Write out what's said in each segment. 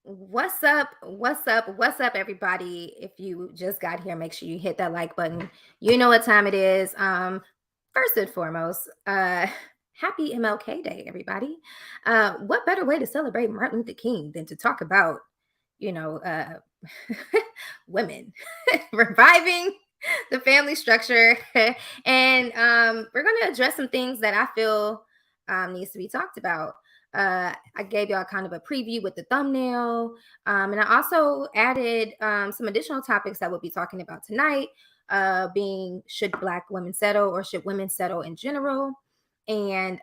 What's up? What's up? What's up, everybody? If you just got here, make sure you hit that like button. You know what time it is. First and foremost, happy MLK Day, everybody. What better way to celebrate Martin Luther King than to talk about, you know, women reviving the family structure, and we're going to address some things that I feel needs to be talked about. I gave y'all kind of a preview with the thumbnail. And I also added some additional topics that we'll be talking about tonight, being should Black women settle or should women settle in general? And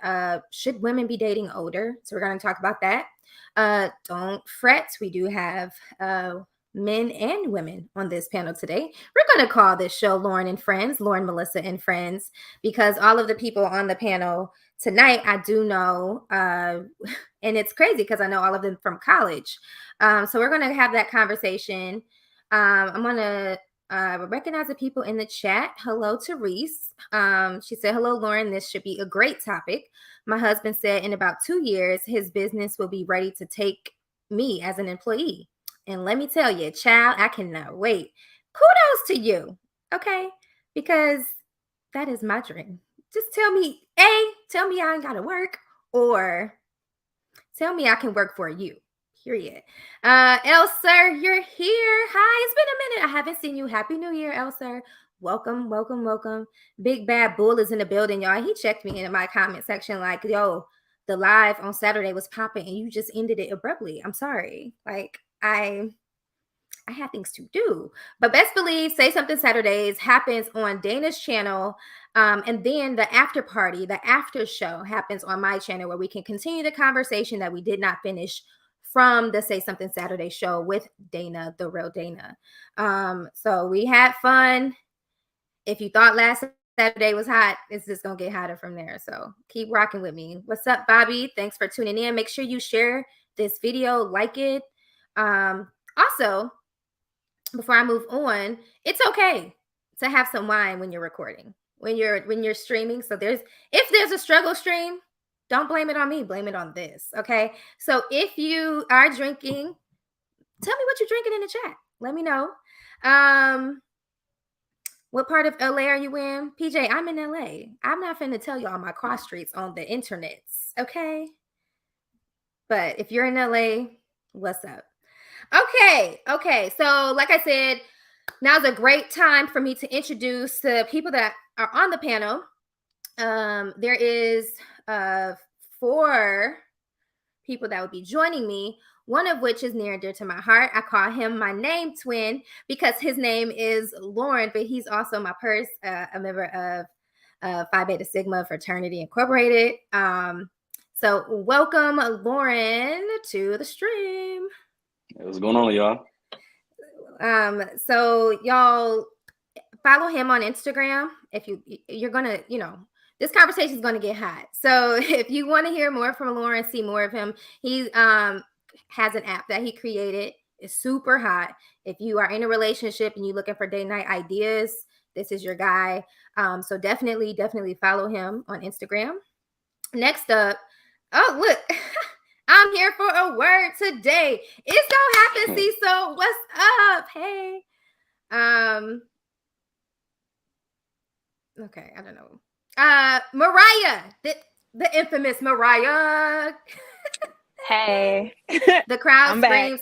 should women be dating older? So we're going to talk about that. Don't fret. We do have men and women on this panel today. We're going to call this show Lauren and Friends, Lauren, Melissa, and Friends, because all of the people on the panel tonight, I do know, and it's crazy because I know all of them from college. So we're going to have that conversation. I'm going to recognize the people in the chat. Hello, Therese. She said, hello, Lauren. This should be a great topic. My husband said in about 2 years, his business will be ready to take me as an employee. And let me tell you, child, I cannot wait. Kudos to you, okay? Because that is my dream. Just tell me I ain't got to work, or tell me I can work for you, period. Elser, you're here. Hi, it's been a minute. I haven't seen you. Happy New Year, Elser. Welcome, welcome, welcome. Big Bad Bull is in the building, y'all. He checked me in my comment section like, yo, the live on Saturday was popping and you just ended it abruptly. I'm sorry. Like, I have things to do. But best believe Say Something Saturdays happens on Dana's channel. And then the after party, the after show happens on my channel where we can continue the conversation that we did not finish from the Say Something Saturday show with Dana, the real Dana. So we had fun. If you thought last Saturday was hot, it's just going to get hotter from there. So keep rocking with me. What's up, Bobby? Thanks for tuning in. Make sure you share this video, like it. Also, before I move on, it's okay to have some wine when you're recording, when you're streaming. So if there's a struggle stream, don't blame it on me, blame it on this. Okay. So if you are drinking, tell me what you're drinking in the chat. Let me know. What part of LA are you in? PJ, I'm in LA. I'm not finna tell y'all my cross streets on the internets. Okay. But if you're in LA, what's up? Okay. So like I said, now's a great time for me to introduce the people that are on the panel. There is 4 people that would be joining me, one of which is near and dear to my heart. I call him my name twin because his name is Lauren, but he's also my purse, a member of Phi Beta Sigma Fraternity Incorporated. So welcome, Lauren, to the stream. What's going on, y'all? So y'all follow him on Instagram. If you're gonna, this conversation is gonna get hot. So if you want to hear more from Lauren, see more of him, he has an app that he created. It's super hot. If you are in a relationship and you're looking for date night ideas, this is your guy. So definitely follow him on Instagram. Next up, oh look. I'm here for a word today. It's so happy, Cecil. What's up? Hey. Okay, I don't know. Mariah, the infamous Mariah. Hey. The crowd screams.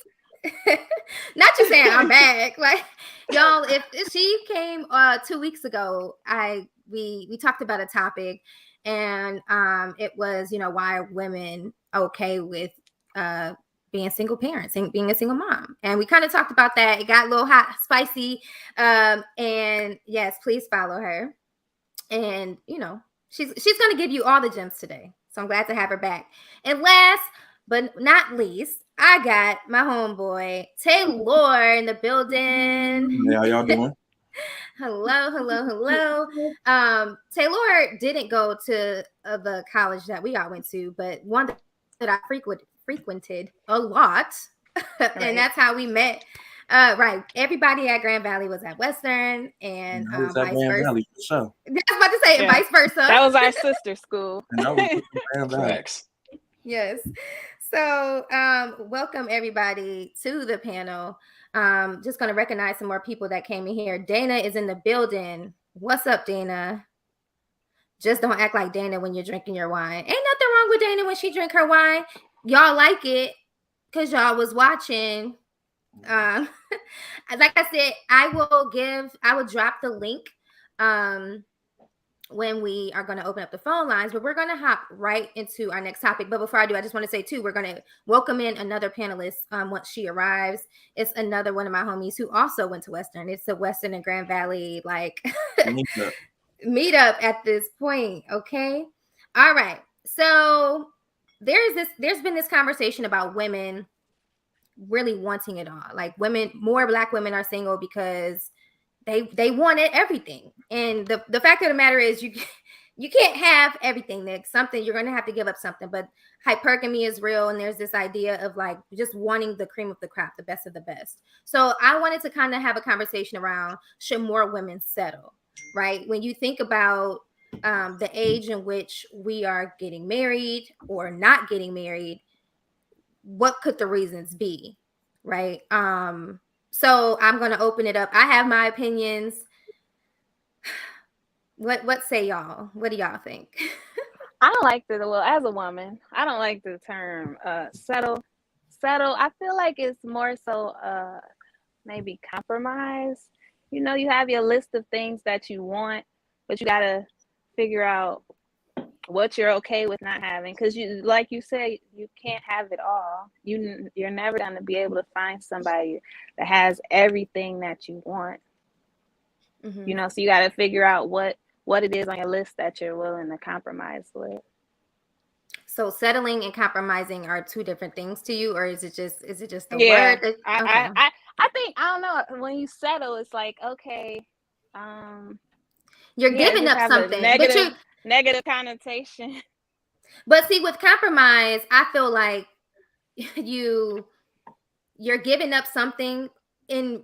Not just saying I'm back. Like, y'all, if she came 2 weeks ago, we talked about a topic, and it was, why are women okay with being single parents and being a single mom? And we kind of talked about that. It got a little hot, spicy. And yes, please follow her. And she's going to give you all the gems today. So I'm glad to have her back. And last but not least, I got my homeboy Taylor in the building. Hey, how y'all doing? Hello. Taylor didn't go to the college that we all went to, but one that I frequented a lot, and that's how we met. Right, everybody at Grand Valley was at Western, and vice versa. Valley, for sure. I was about to say, vice versa. That was our sister school. Yes. So, welcome everybody to the panel. Just going to recognize some more people that came in here. Dana is in the building. What's up, Dana? Just don't act like Dana when you're drinking your wine. Ain't nothing wrong with Dana when she drink her wine. Y'all like it because y'all was watching. Like I said, I will drop the link when we are going to open up the phone lines, but we're going to hop right into our next topic. But before I do, I just want to say too, we're going to welcome in another panelist once she arrives. It's another one of my homies who also went to Western. It's a Western and Grand Valley like meetup at this point. Okay. All right. So there's been this conversation about women really wanting it all. Like more Black women are single because they wanted everything. And the fact of the matter is you can't have everything, Nick. Something you're going to have to give up something. But hypergamy is real, and there's this idea of like just wanting the cream of the crop, the best of the best. So I wanted to kind of have a conversation around, should more women settle, right? When you think about the age in which we are getting married or not getting married, what could the reasons be, right? So I'm going to open it up. I have my opinions. What say y'all? What do y'all think? I don't like as a woman, I don't like the term settle. I feel like it's more so maybe compromise. You know, you have your list of things that you want, but you got to figure out what you're okay with not having, because you, like you said, you can't have it all. You're never going to be able to find somebody that has everything that you want. Mm-hmm. You know, so you got to figure out what it is on your list that you're willing to compromise with. So settling and compromising are two different things to you, or is it just the word? Okay. I think, I don't know, when you settle, it's like, okay, you're giving up something, negative connotation. But see, with compromise, I feel like you're giving up something in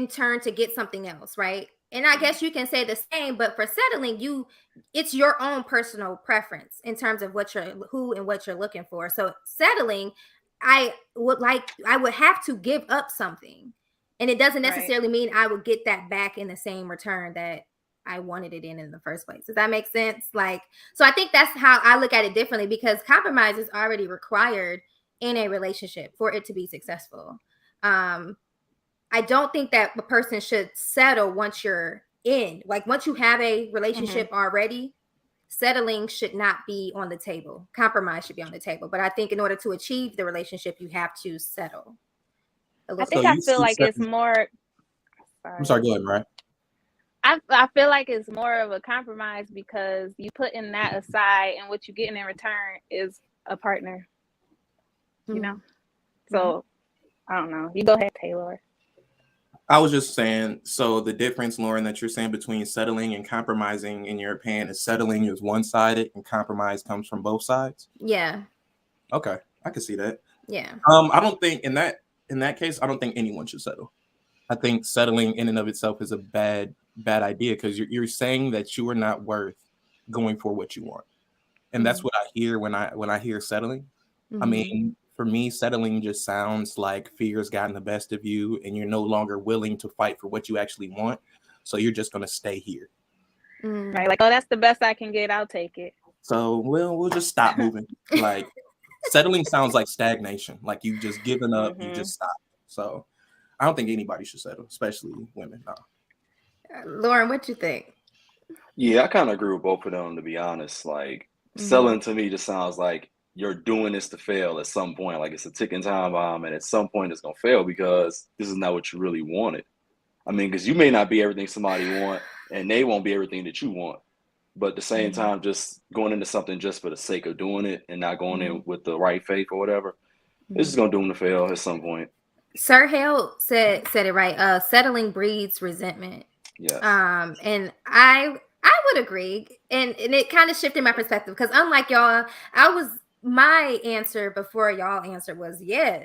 turn to get something else, right? And I guess you can say the same, but for settling, it's your own personal preference in terms of what you're looking for. So settling, I would have to give up something, and it doesn't necessarily mean I would get that back in the same return that I wanted it in the first place. Does that make sense? Like, so I think that's how I look at it differently, because compromise is already required in a relationship for it to be successful. I don't think that a person should settle once you're in. Like, once you have a relationship already, settling should not be on the table. Compromise should be on the table. But I think in order to achieve the relationship, you have to settle. I feel like it's more. I'm sorry, go ahead, Mariah. I feel like it's more of a compromise because you put in that aside, and what you're getting in return is a partner. You know? So, I don't know. You go ahead, Taylor. I was just saying, so the difference, Lauren, that you're saying between settling and compromising, in your opinion, is settling is one-sided and compromise comes from both sides? Yeah. Okay, I can see that. Yeah. I don't think in that case, I don't think anyone should settle. I think settling in and of itself is a bad idea, because you're saying that you are not worth going for what you want. And that's what I hear when I hear settling. I mean, for me, settling just sounds like fear's gotten the best of you and you're no longer willing to fight for what you actually want. So you're just going to stay here. Right. Like, oh, that's the best I can get. I'll take it. So we'll just stop moving. Like, settling sounds like stagnation. Like, you've just given up, you just stop. So I don't think anybody should settle, especially women. No. Lauren, what you think? Yeah, I kind of agree with both of them, to be honest. Like, selling to me just sounds like you're doing this to fail at some point. Like, it's a ticking time bomb, and at some point it's going to fail because this is not what you really wanted. I mean, because you may not be everything somebody want, and they won't be everything that you want. But at the same time, just going into something just for the sake of doing it and not going in with the right faith or whatever, it's just going to doom to fail at some point. Sir Hale said it right. Settling breeds resentment. Yes. And I would agree. And it kind of shifted my perspective, because unlike y'all, my answer before y'all answered was, yeah,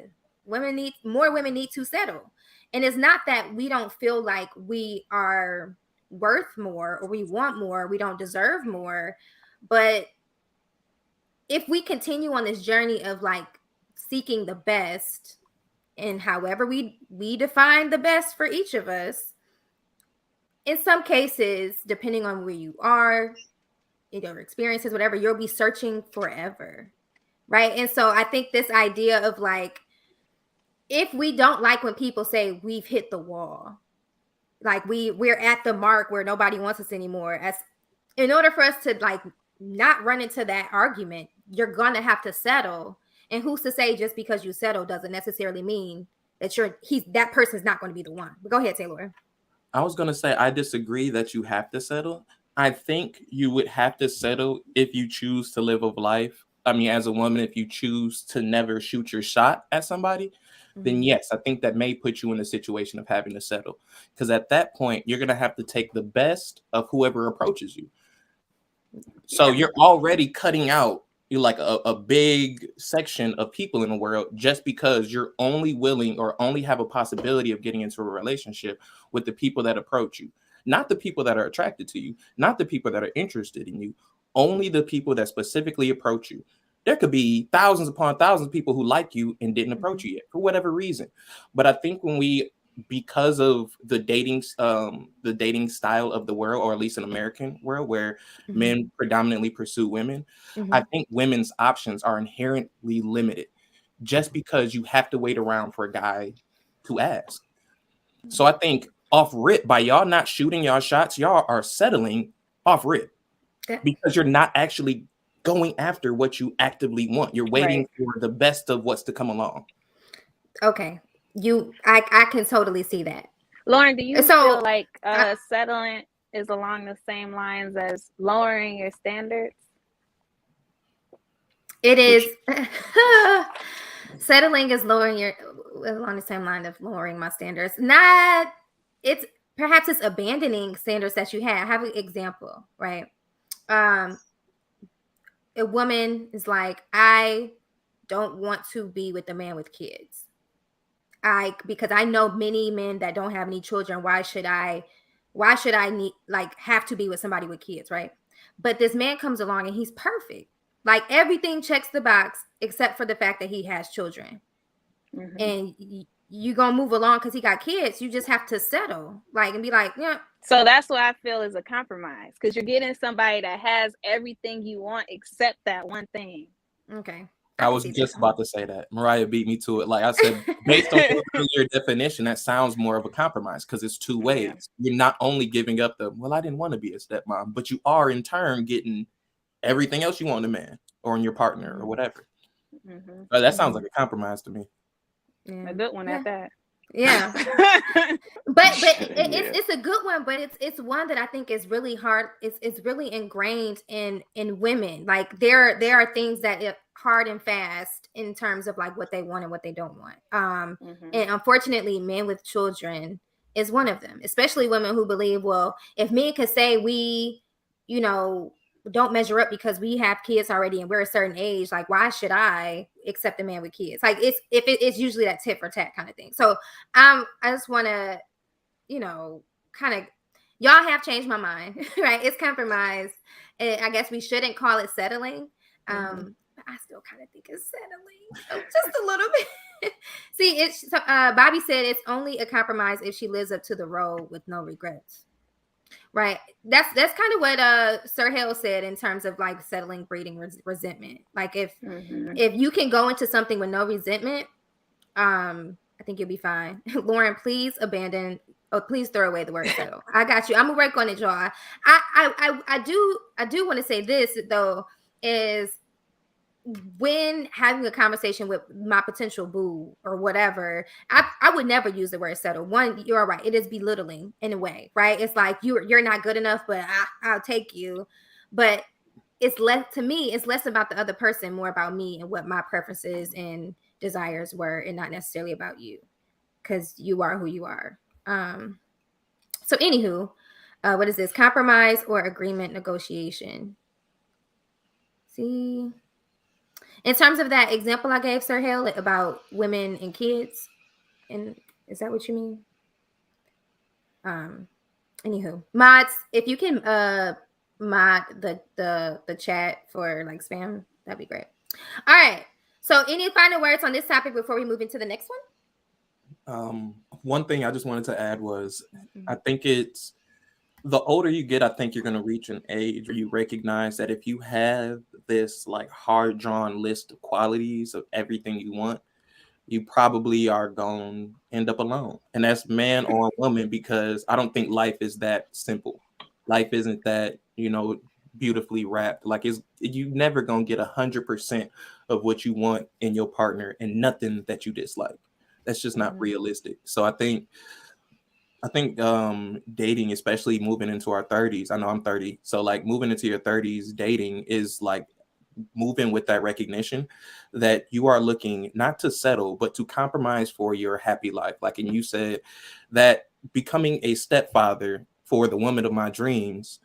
more women need to settle. And it's not that we don't feel like we are worth more or we want more, we don't deserve more, but if we continue on this journey of like seeking the best, and however we define the best for each of us, in some cases, depending on where you are, your experiences, whatever, you'll be searching forever, right? And so I think this idea of like, if we don't like when people say we've hit the wall, like we're at the mark where nobody wants us anymore, as in order for us to like not run into that argument, you're gonna have to settle. And who's to say just because you settle doesn't necessarily mean that that person's not going to be the one. But go ahead, Taylor. I was going to say, I disagree that you have to settle. I think you would have to settle if you choose to live a life. I mean, as a woman, if you choose to never shoot your shot at somebody, then yes, I think that may put you in a situation of having to settle. Because at that point, you're going to have to take the best of whoever approaches you. So you're already cutting out like a big section of people in the world just because you're only willing or only have a possibility of getting into a relationship with the people that approach you, not the people that are attracted to you, not the people that are interested in you, only the people that specifically approach you. There could be thousands upon thousands of people who like you and didn't approach you yet for whatever reason. But I think because of the dating style of the world, or at least an American world where men predominantly pursue women, I think women's options are inherently limited just because you have to wait around for a guy to ask. So I think off rip, by y'all not shooting y'all shots, y'all are settling off rip because you're not actually going after what you actively want. You're waiting for the best of what's to come along. Okay. I can totally see that. Lauren, do you feel like settling is along the same lines as lowering your standards? It is. Settling is along the same line of lowering my standards. Perhaps it's abandoning standards that you had. I have an example, right? A woman is like, I don't want to be with a man with kids. Because I know many men that don't have any children. Why should I have to be with somebody with kids, right? But this man comes along and he's perfect. Like everything checks the box except for the fact that he has children. And you gonna move along because he got kids. You just have to settle, like, and be like, yeah. So that's what I feel is a compromise, because you're getting somebody that has everything you want except that one thing. Okay. I was just about to say that. Mariah beat me to it. Like I said, based on your definition, that sounds more of a compromise because it's two ways. Yeah. You're not only giving up I didn't want to be a stepmom, but you are in turn getting everything else you want in a man or in your partner or whatever. That sounds like a compromise to me. Yeah. A good one at that. Yeah. but it's a good one, but it's one that I think is really hard. It's really ingrained in women. Like there are things that are hard and fast in terms of like what they want and what they don't want. And unfortunately, men with children is one of them, especially women who believe, well, if men could say we, don't measure up because we have kids already and we're a certain age, like why should I accept a man with kids? Like it's usually that tit for tat kind of thing. So I just want to kind of, y'all have changed my mind. Right, it's compromise, and I guess we shouldn't call it settling. But I still kind of think it's settling, just a little bit. See, Bobby said it's only a compromise if she lives up to the role with no regrets. Right. That's kind of what Sir Hale said in terms of like settling, breeding resentment. Like if you can go into something with no resentment, I think you'll be fine. Lauren, please throw away the word settle. I got you. I'm gonna work on it, y'all. I do want to say this though, is when having a conversation with my potential boo or whatever, I would never use the word settle. One, you're right, it is belittling in a way, right? It's like you're not good enough, but I'll take you. But it's less about the other person, more about me and what my preferences and desires were, and not necessarily about you, because you are who you are. So anywho, what is this? Compromise or agreement negotiation? See, in terms of that example I gave, Sir Hale, about women and kids, and is that what you mean? Anywho, mods, if you can mod the chat for like spam, That'd be great. All right. So any final words on this topic before we move into the next one? One thing I just wanted to add was I think it's the older you get, I think you're going to reach an age where you recognize that if you have this like hard drawn list of qualities of everything you want, you probably are going to end up alone. And that's man or woman, because I don't think life is that simple. Life isn't that, beautifully wrapped. Like you never going to get 100% of what you want in your partner and nothing that you dislike. That's just not realistic. So I think dating, especially moving into our 30s, I know I'm 30, so like moving into your 30s, dating is like moving with that recognition that you are looking not to settle, but to compromise for your happy life. Like, and you said that becoming a stepfather for the woman of my dreams,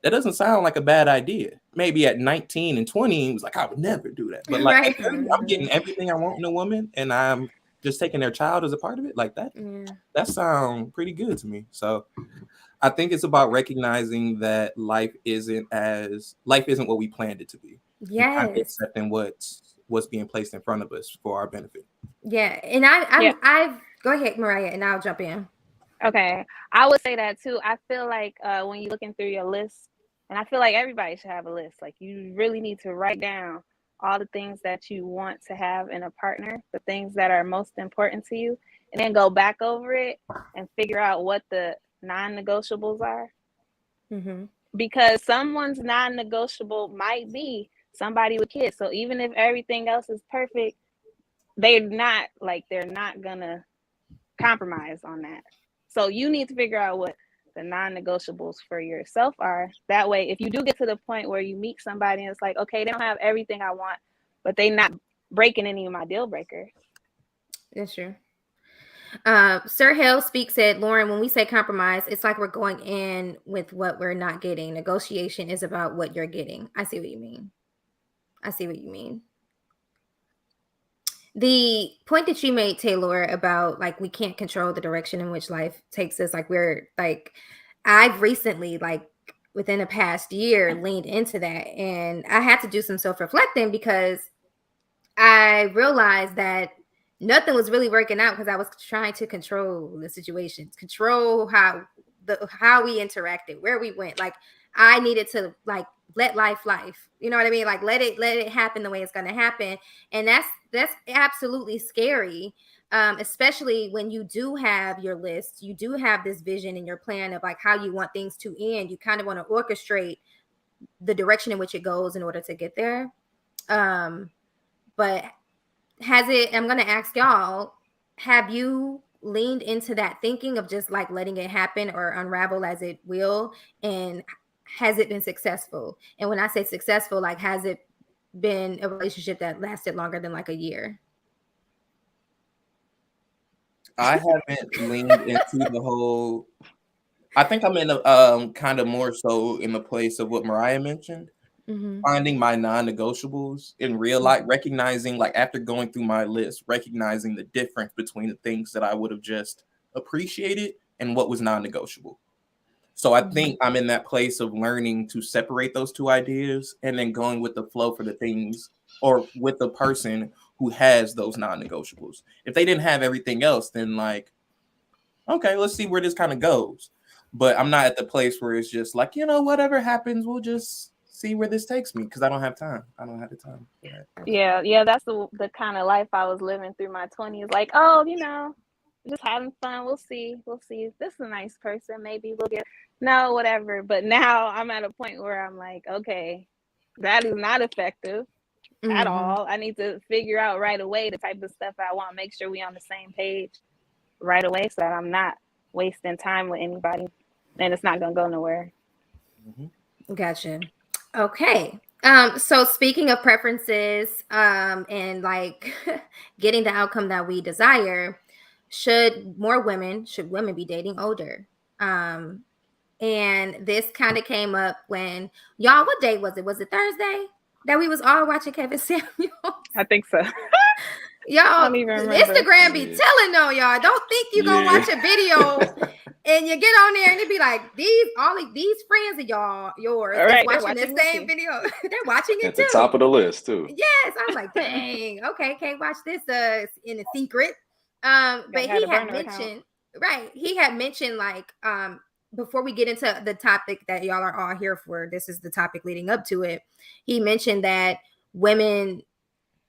that doesn't sound like a bad idea. Maybe at 19 and 20, it was like, I would never do that. But like, Right. at 30, I'm getting everything I want in a woman, and I'm just taking their child as a part of it. Like that, that sounds pretty good to me. So I think it's about recognizing that life isn't what we planned it to be. Yes. Kind of accepting what's being placed in front of us for our benefit. Yeah. And I've go ahead, Mariah, and I'll jump in. Okay. I would say that too. I feel like when you're looking through your list, and I feel like everybody should have a list. Like you really need to write down all the things that you want to have in a partner, the things that are most important to you, and then go back over it and figure out what the non-negotiables are. Because someone's non-negotiable might be somebody with kids. So even if everything else is perfect, they're not gonna compromise on that. So you need to figure out what the non-negotiables for yourself are. That way, if you do get to the point where you meet somebody and it's like, okay, they don't have everything I want, but they not breaking any of my deal breakers. That's true. Sir Hale Speaks said, Lauren, when we say compromise, it's like we're going in with what we're not getting. Negotiation is about what you're getting. I see what you mean. The point that you made, Taylor, about like we can't control the direction in which life takes us, like we're like, I've recently, like within the past year, leaned into that, and I had to do some self-reflecting because I realized that nothing was really working out because I was trying to control the situations, control how we interacted, where we went. Like I needed to like let life. You know what I mean? Like let it happen the way it's going to happen. And that's absolutely scary. Especially when you do have your list, you do have this vision and your plan of like how you want things to end. You kind of want to orchestrate the direction in which it goes in order to get there. But I'm going to ask y'all, have you leaned into that thinking of just like letting it happen or unravel as it will? And has it been successful? And when I say successful, like, has it been a relationship that lasted longer than like a year? I haven't leaned into the whole. I think I'm in a kind of more so in the place of what Mariah mentioned, finding my non-negotiables in real life, recognizing like after going through my list, recognizing the difference between the things that I would have just appreciated and what was non-negotiable. So I think I'm in that place of learning to separate those two ideas and then going with the flow for the things or with the person who has those non-negotiables. If they didn't have everything else, then like, okay, let's see where this kind of goes. But I'm not at the place where it's just like, whatever happens, we'll just see where this takes me because I don't have time. I don't have the time for that. Yeah, that's the kind of life I was living through my 20s. Like, just having fun. We'll see. This is a nice person. Maybe we'll get whatever. But now I'm at a point where I'm like, okay, that is not effective at all. I need to figure out right away the type of stuff I want. Make sure we're on the same page right away so that I'm not wasting time with anybody and it's not gonna go nowhere. Gotcha. Okay. So speaking of preferences, and like getting the outcome that we desire, should women be dating older? And this kind of came up when y'all, what day was it? Was it Thursday that we was all watching Kevin Samuels? I think so. Y'all, Instagram be telling on y'all. Don't think you gonna watch a video And you get on there and it be like these friends of yours Right, is they're watching the watching with same you. video. They're watching it At the too. top of the list too. Yes, I'm like, dang, okay, can't watch this in a secret. But Had he a had burner account. mentioned, right? He had mentioned like before we get into the topic that y'all are all here for, this is the topic leading up to it. He mentioned that women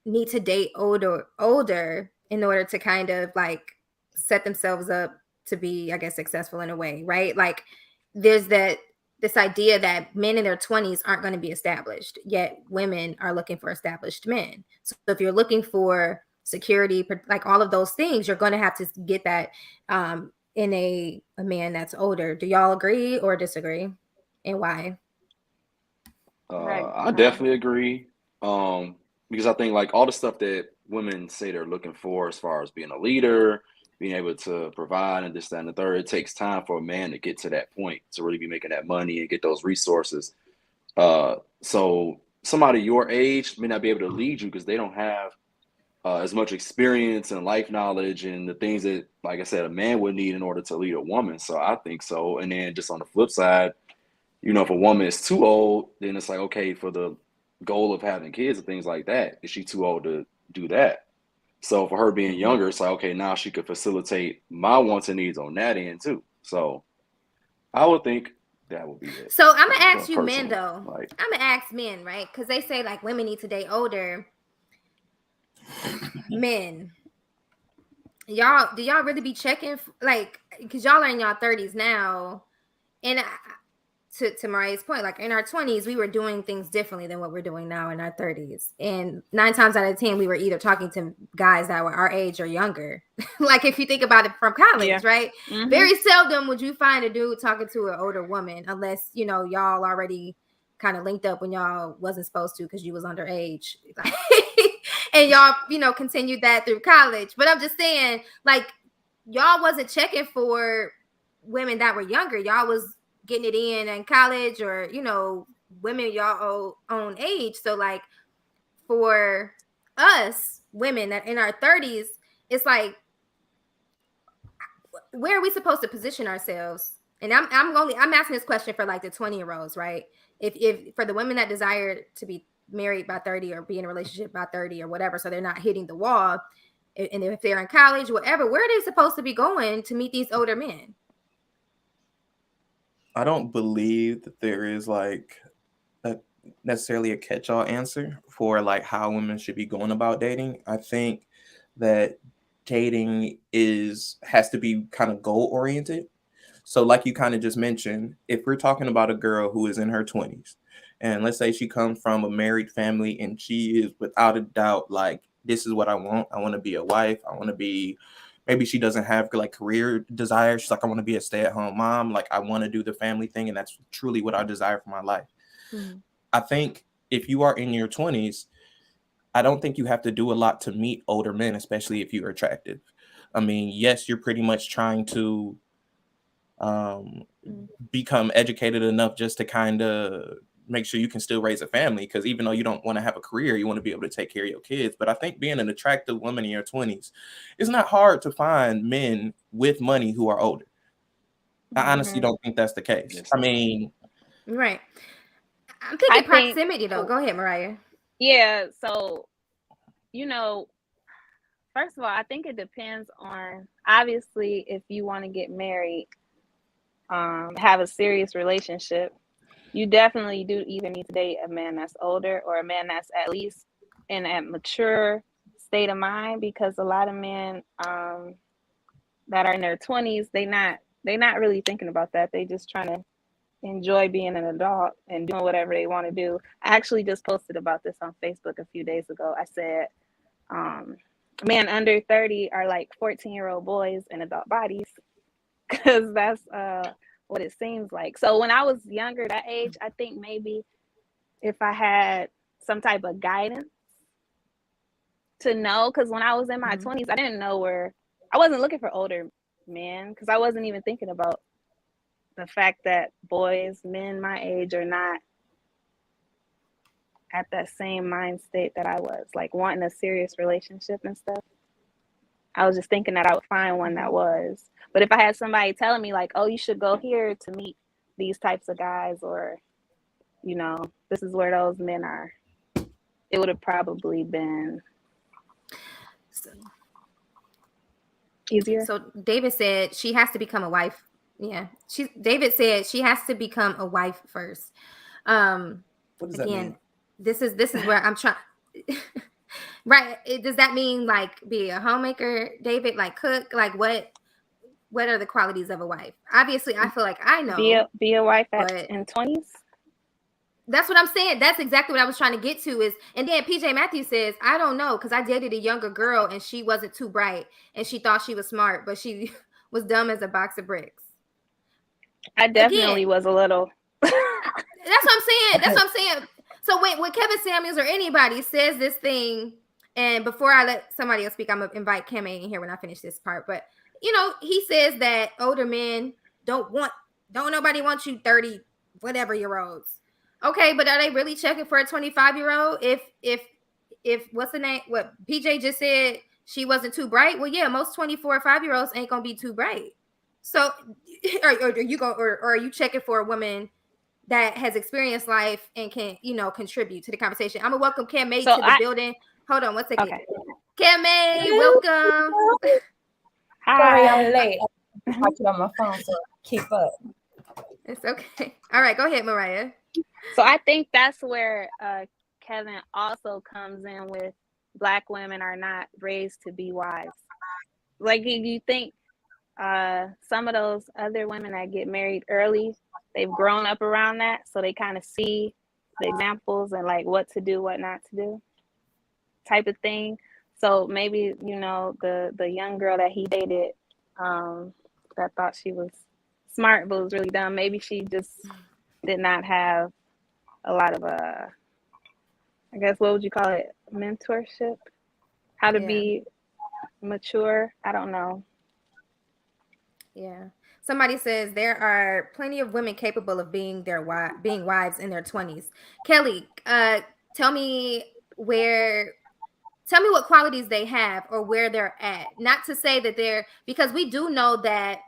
need to date older in order to kind of like set themselves up to be, I guess, successful in a way, right? Like there's this idea that men in their 20s aren't going to be established, yet women are looking for established men. So if you're looking for security, like all of those things, you're going to have to get that in a man that's older. Do y'all agree or disagree, and why? I definitely agree. Because I think like all the stuff that women say they're looking for as far as being a leader, being able to provide and this, that, and the third, it takes time for a man to get to that point to really be making that money and get those resources. So somebody your age may not be able to lead you because they don't have as much experience and life knowledge and the things that, like I said, a man would need in order to lead a woman. So I think so. And then just on the flip side, you know, if a woman is too old, then it's like, okay, for the goal of having kids and things like that, is she too old to do that? So for her being younger, it's like, okay, now she could facilitate my wants and needs on that end too. So I would think that would be it. So I'm gonna ask you personally, men though. like, I'm gonna ask men, right? Because they say like women need to date older. Men, do y'all really be checking like, because y'all are in y'all 30s now, and to Mariah's point, like in our 20s we were doing things differently than what we're doing now in our 30s, and 9 times out of 10 we were either talking to guys that were our age or younger. Like if you think about it from college, right? Very seldom would you find a dude talking to an older woman unless, you know, y'all already kind of linked up when y'all wasn't supposed to because you was underage. And y'all, you know, continued that through college. But I'm just saying, like, y'all wasn't checking for women that were younger. Y'all was getting it in college, or, you know, women y'all own age. So like for us women that in our 30s, it's like, where are we supposed to position ourselves? And I'm asking this question for like the 20-year-olds, right? If for the women that desire to be married by 30 or be in a relationship by 30 or whatever, so they're not hitting the wall, and if they're in college, whatever, where are they supposed to be going to meet these older men? I don't believe that there is like necessarily a catch-all answer for like how women should be going about dating. I think that dating has to be kind of goal oriented. So like you kind of just mentioned, if we're talking about a girl who is in her 20s, and let's say she comes from a married family and she is without a doubt like, this is what I want. I want to be a wife. I want to be, maybe she doesn't have like career desires. She's like, I want to be a stay-at-home mom. Like I want to do the family thing. And that's truly what I desire for my life. Mm-hmm. I think if you are in your 20s, I don't think you have to do a lot to meet older men, especially if you're attractive. I mean, yes, you're pretty much trying to become educated enough just to kind of make sure you can still raise a family, because even though you don't want to have a career, you want to be able to take care of your kids. But I think being an attractive woman in your 20s, it's not hard to find men with money who are older. I honestly don't think that's the case. I mean, right. I'm thinking proximity though. Go ahead, Mariah. Yeah, so, you know, first of all, I think it depends on, obviously, if you want to get married, have a serious relationship, you definitely do either need to date a man that's older or a man that's at least in a mature state of mind, because a lot of men that are in their 20s, they not really thinking about that. They just trying to enjoy being an adult and doing whatever they want to do. I actually just posted about this on Facebook a few days ago. I said, men under 30 are like 14-year-old boys in adult bodies, because that's what it seems like. So when I was younger, that age, I think maybe if I had some type of guidance to know, because when I was in my 20s, I didn't know I wasn't looking for older men, because I wasn't even thinking about the fact that men my age are not at that same mind state that I was, like wanting a serious relationship and stuff. I was just thinking that I would find one that was. But if I had somebody telling me like, oh, you should go here to meet these types of guys, or, you know, this is where those men are, it would have probably been easier. So David said she has to become a wife. Yeah. David said she has to become a wife first. What does that Again, mean? this is where I'm trying. Right. Does that mean like be a homemaker, David? Like cook? Like what are the qualities of a wife? Obviously, I feel like I know. Be a wife but in 20s. that's what I'm saying. That's exactly what I was trying to get to. And then PJ Matthews says, I don't know, because I dated a younger girl and she wasn't too bright and she thought she was smart, but she was dumb as a box of bricks. I definitely was a little. That's what I'm saying. So when Kevin Samuels or anybody says this thing, and before I let somebody else speak, I'm gonna invite Kim in here when I finish this part. But you know, he says that older men don't nobody wants you 30 whatever year olds. Okay, but are they really checking for a 25-year-old? If what's the name? What PJ just said, she wasn't too bright. Well, yeah, most 24 or 5-year-olds ain't gonna be too bright. So, are you checking for a woman that has experienced life and can, you know, contribute to the conversation? I'm gonna welcome Cam May to the building. Hold on one second. Okay. Cam May, welcome. Hi. Sorry, I'm late. I'm watching on my phone, so keep up. It's okay. All right, go ahead, Mariah. So I think that's where Kevin also comes in with Black women are not raised to be wives. Like you think some of those other women that get married early, they've grown up around that, so they kind of see the examples and like what to do, what not to do, type of thing. So maybe, you know, the young girl that he dated that thought she was smart but was really dumb, maybe she just did not have a lot of I guess, what would you call it, mentorship, how to be mature. I don't know. Yeah. Somebody says there are plenty of women capable of being wives in their 20s. Kelly, tell me what qualities they have or where they're at. Not to say that because we do know that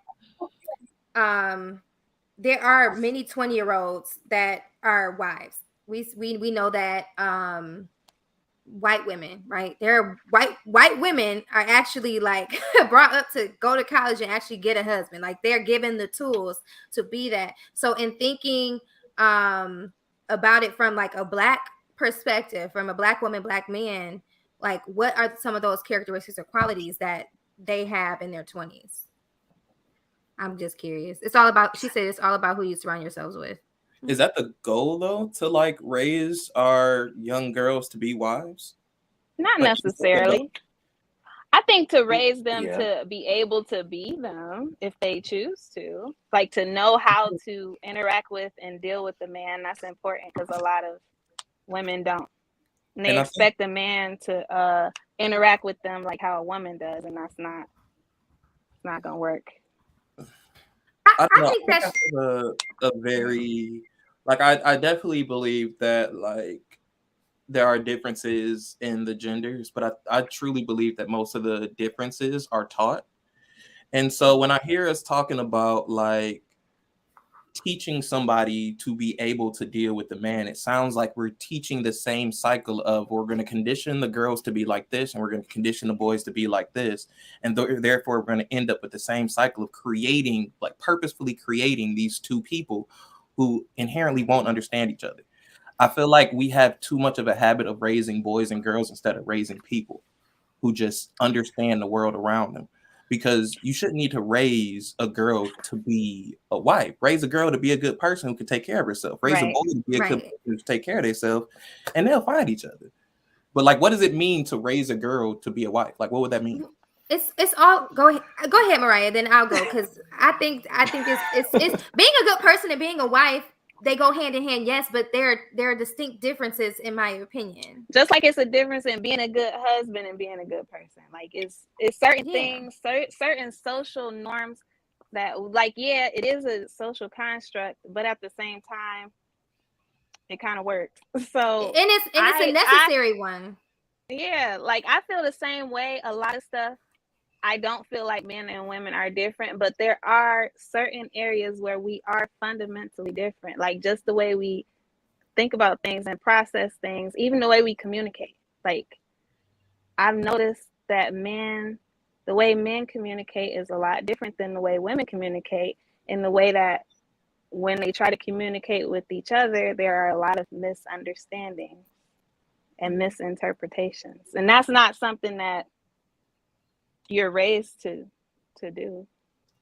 there are many 20-year-olds that are wives. We know that white women, right? There are white women are actually like brought up to go to college and actually get a husband. Like they're given the tools to be that. So in thinking about it from like a Black perspective, from a Black woman, Black man, like what are some of those characteristics or qualities that they have in their 20s? I'm just curious. She said it's all about who you surround yourselves with. Is that the goal though, to like raise our young girls to be wives? Not necessarily. I think to raise them to be able to be them if they choose to, like to know how to interact with and deal with the man. That's important because a lot of women don't. And they expect a man to interact with them like how a woman does, and that's not gonna work. I think that's a very, like, I definitely believe that like there are differences in the genders, but I truly believe that most of the differences are taught. And so when I hear us talking about like teaching somebody to be able to deal with the man, it sounds like we're teaching the same cycle of we're going to condition the girls to be like this and we're going to condition the boys to be like this, and therefore we're going to end up with the same cycle of creating, like purposefully creating these two people who inherently won't understand each other. I feel like we have too much of a habit of raising boys and girls instead of raising people who just understand the world around them. Because you shouldn't need to raise a girl to be a wife. Raise a girl to be a good person who can take care of herself. Raise a boy to be a good person who can take care of themselves, and they'll find each other. But like, what does it mean to raise a girl to be a wife? Like, what would that mean? It's all go ahead, Mariah. Then I'll go because I think it's being a good person and being a wife. They go hand in hand, yes, but there are distinct differences in my opinion. Just like it's a difference in being a good husband and being a good person. Like it's certain things, certain social norms that, like, yeah, it is a social construct, but at the same time, it kind of works. So and it's a necessary one. Yeah, like I feel the same way. A lot of stuff I don't feel like men and women are different, but there are certain areas where we are fundamentally different. Like just the way we think about things and process things, even the way we communicate. Like I've noticed that the way men communicate is a lot different than the way women communicate, in the way that when they try to communicate with each other, there are a lot of misunderstandings and misinterpretations. And that's not something that you're raised to do.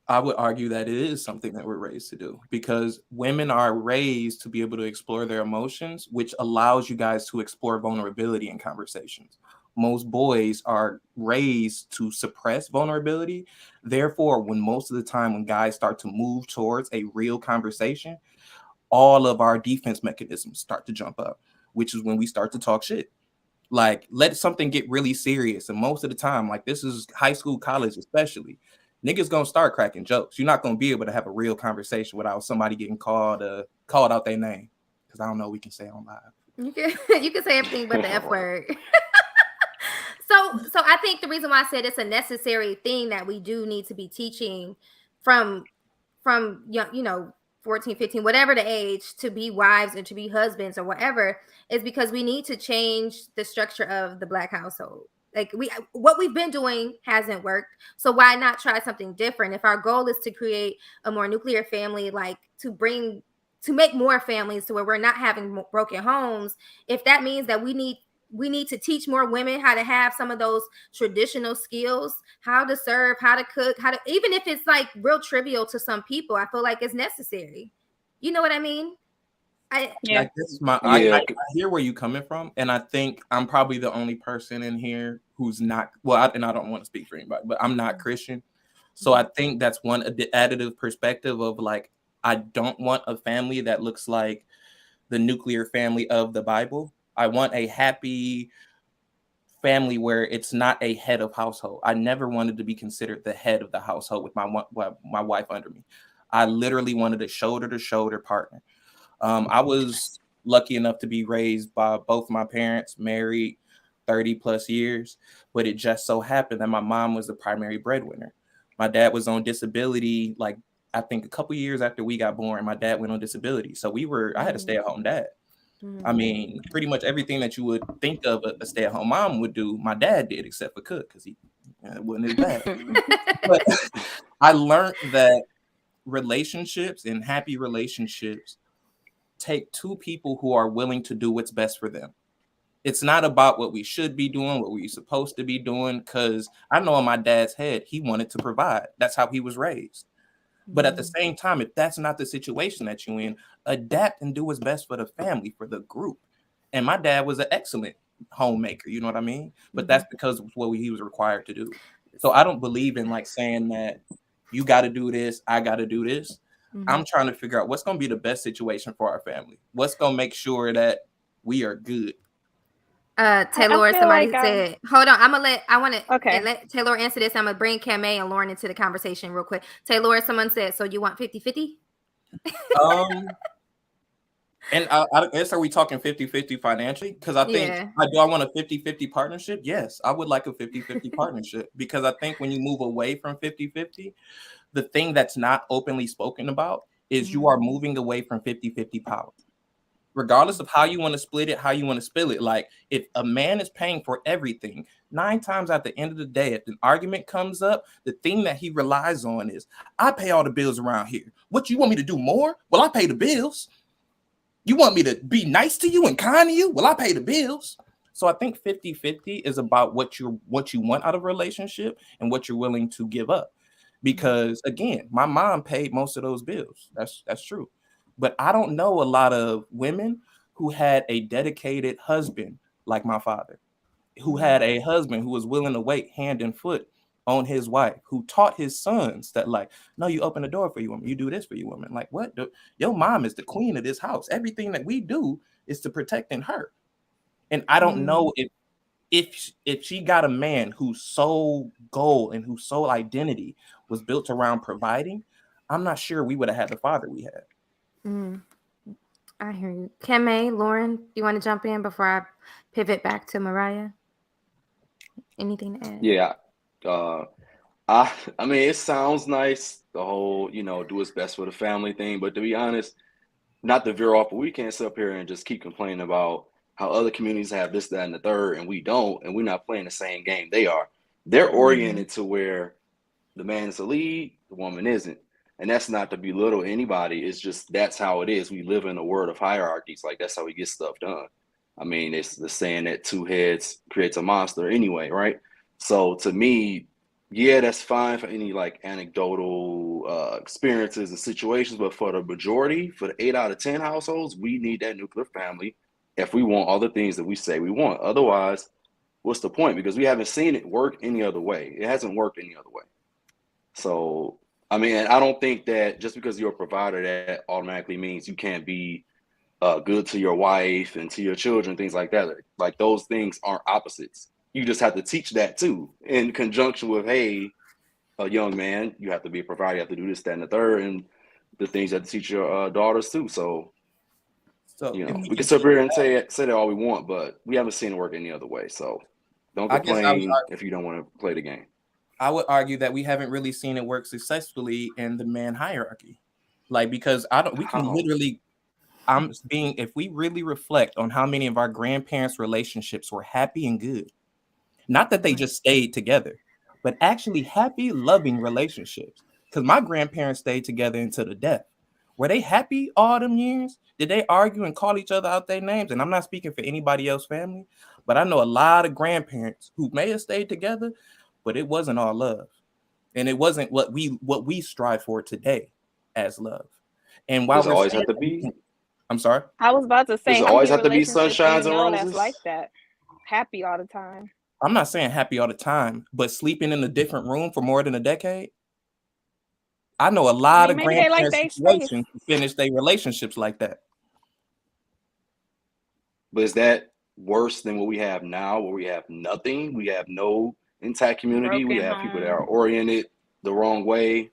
I would argue that it is something that we're raised to do, because women are raised to be able to explore their emotions, which allows you guys to explore vulnerability in conversations. Most boys are raised to suppress vulnerability. Therefore, when most of the time when guys start to move towards a real conversation, all of our defense mechanisms start to jump up, which is when we start to talk shit. Like, let something get really serious. And most of the time, like this is high school, college, especially, niggas gonna start cracking jokes. You're not gonna be able to have a real conversation without somebody getting called out their name. Because I don't know, we can say on live. You can say everything but the F word. So I think the reason why I said it's a necessary thing that we do need to be teaching from young, 14, 15, whatever the age, to be wives and to be husbands or whatever, is because we need to change the structure of the Black household. Like what we've been doing hasn't worked. So why not try something different? If our goal is to create a more nuclear family, like to make more families to where we're not having broken homes, if that means that we need to teach more women how to have some of those traditional skills, how to serve, how to cook, even if it's like real trivial to some people, I feel like it's necessary. You know what I mean? I hear where you're coming from, and I think I'm probably the only person in here who's not, and I don't want to speak for anybody, but I'm not Christian. So I think that's one additive perspective of like, I don't want a family that looks like the nuclear family of the Bible. I want a happy family where it's not a head of household. I never wanted to be considered the head of the household with my wife under me. I literally wanted a shoulder-to-shoulder partner. I was lucky enough to be raised by both my parents, married 30 plus years, but it just so happened that my mom was the primary breadwinner. My dad was on disability, like I think a couple years after we got born, my dad went on disability. So I had a stay-at-home dad. I mean, pretty much everything that you would think of a stay-at-home mom would do, my dad did, except for cook, because it wasn't as bad. But I learned that relationships and happy relationships take two people who are willing to do what's best for them. It's not about what we should be doing, what we're supposed to be doing, because I know in my dad's head, he wanted to provide. That's how he was raised. But at the same time, if that's not the situation that you're in, adapt and do what's best for the family, for the group. And my dad was an excellent homemaker, you know what I mean? But that's because of what he was required to do. So I don't believe in like saying that you got to do this, I got to do this. I'm trying to figure out what's going to be the best situation for our family. What's going to make sure that we are good. Taylor, somebody said, hold on, I want to let Taylor answer this. I'm going to bring Kamei and Lauren into the conversation real quick. Taylor, someone said, so you want 50-50? And I guess, are we talking 50-50 financially? Because I think, do I want a 50-50 partnership? Yes, I would like a 50-50 partnership, because I think when you move away from 50-50, the thing that's not openly spoken about is you are moving away from 50-50 power. Regardless of how you want to split it, how you want to spill it. Like, if a man is paying for everything, 9 times at the end of the day, if an argument comes up, the thing that he relies on is, I pay all the bills around here. What, you want me to do more? Well, I pay the bills. You want me to be nice to you and kind to you? Well, I pay the bills. So I think 50-50 is about what you want out of a relationship and what you're willing to give up. Because again, my mom paid most of those bills. That's true. But I don't know a lot of women who had a dedicated husband like my father, who had a husband who was willing to wait hand and foot on his wife, who taught his sons that, like, no, you open the door for your woman, you do this for your woman. Like, what? Your mom is the queen of this house. Everything that we do is to protecting her. And I don't know if she got a man whose sole goal and whose sole identity was built around providing, I'm not sure we would have had the father we had. I hear you. Kamei, Lauren, you want to jump in before I pivot back to Mariah? Anything to add? Yeah. I mean, it sounds nice, the whole, do what's best for the family thing. But to be honest, not to veer off, but we can't sit up here and just keep complaining about how other communities have this, that, and the third, and we don't, and we're not playing the same game they are. They're oriented to where the man is the lead, the woman isn't. And that's not to belittle anybody. It's just that's how it is. We live in a world of hierarchies. Like that's how we get stuff done. I mean, it's the saying that two heads creates a monster anyway, right? So to me, yeah, that's fine for any like anecdotal experiences and situations, but for the majority, for the 8 out of 10 households, we need that nuclear family if we want all the things that we say we want. Otherwise, what's the point? Because we haven't seen it work any other way. It hasn't worked any other way. So, I mean, I don't think that just because you're a provider, that automatically means you can't be good to your wife and to your children, things like that. Like those things aren't opposites. You just have to teach that too, in conjunction with, hey, a young man, you have to be a provider, you have to do this, that, and the third, and the things you have to teach your daughters too. So, we can sit here and say that all we want, but we haven't seen it work any other way. So, don't complain if you don't want to play the game. I would argue that we haven't really seen it work successfully in the man hierarchy, like because we can literally. If we really reflect on how many of our grandparents' relationships were happy and good, not that they just stayed together, but actually happy, loving relationships. Because my grandparents stayed together until the death. Were they happy all them years? Did they argue and call each other out their names? And I'm not speaking for anybody else's family, but I know a lot of grandparents who may have stayed together, but it wasn't all love. And it wasn't what we strive for today as love. And while does it always have to be? I'm sorry? I was about to say, does it always have to be sunshines and roses? That's like that. Happy all the time. I'm not saying happy all the time, but sleeping in a different room for more than a decade. I know a lot of grandparents situations who finish their relationships like that. But is that worse than what we have now, where we have nothing? We have no intact community. We have people that are oriented the wrong way.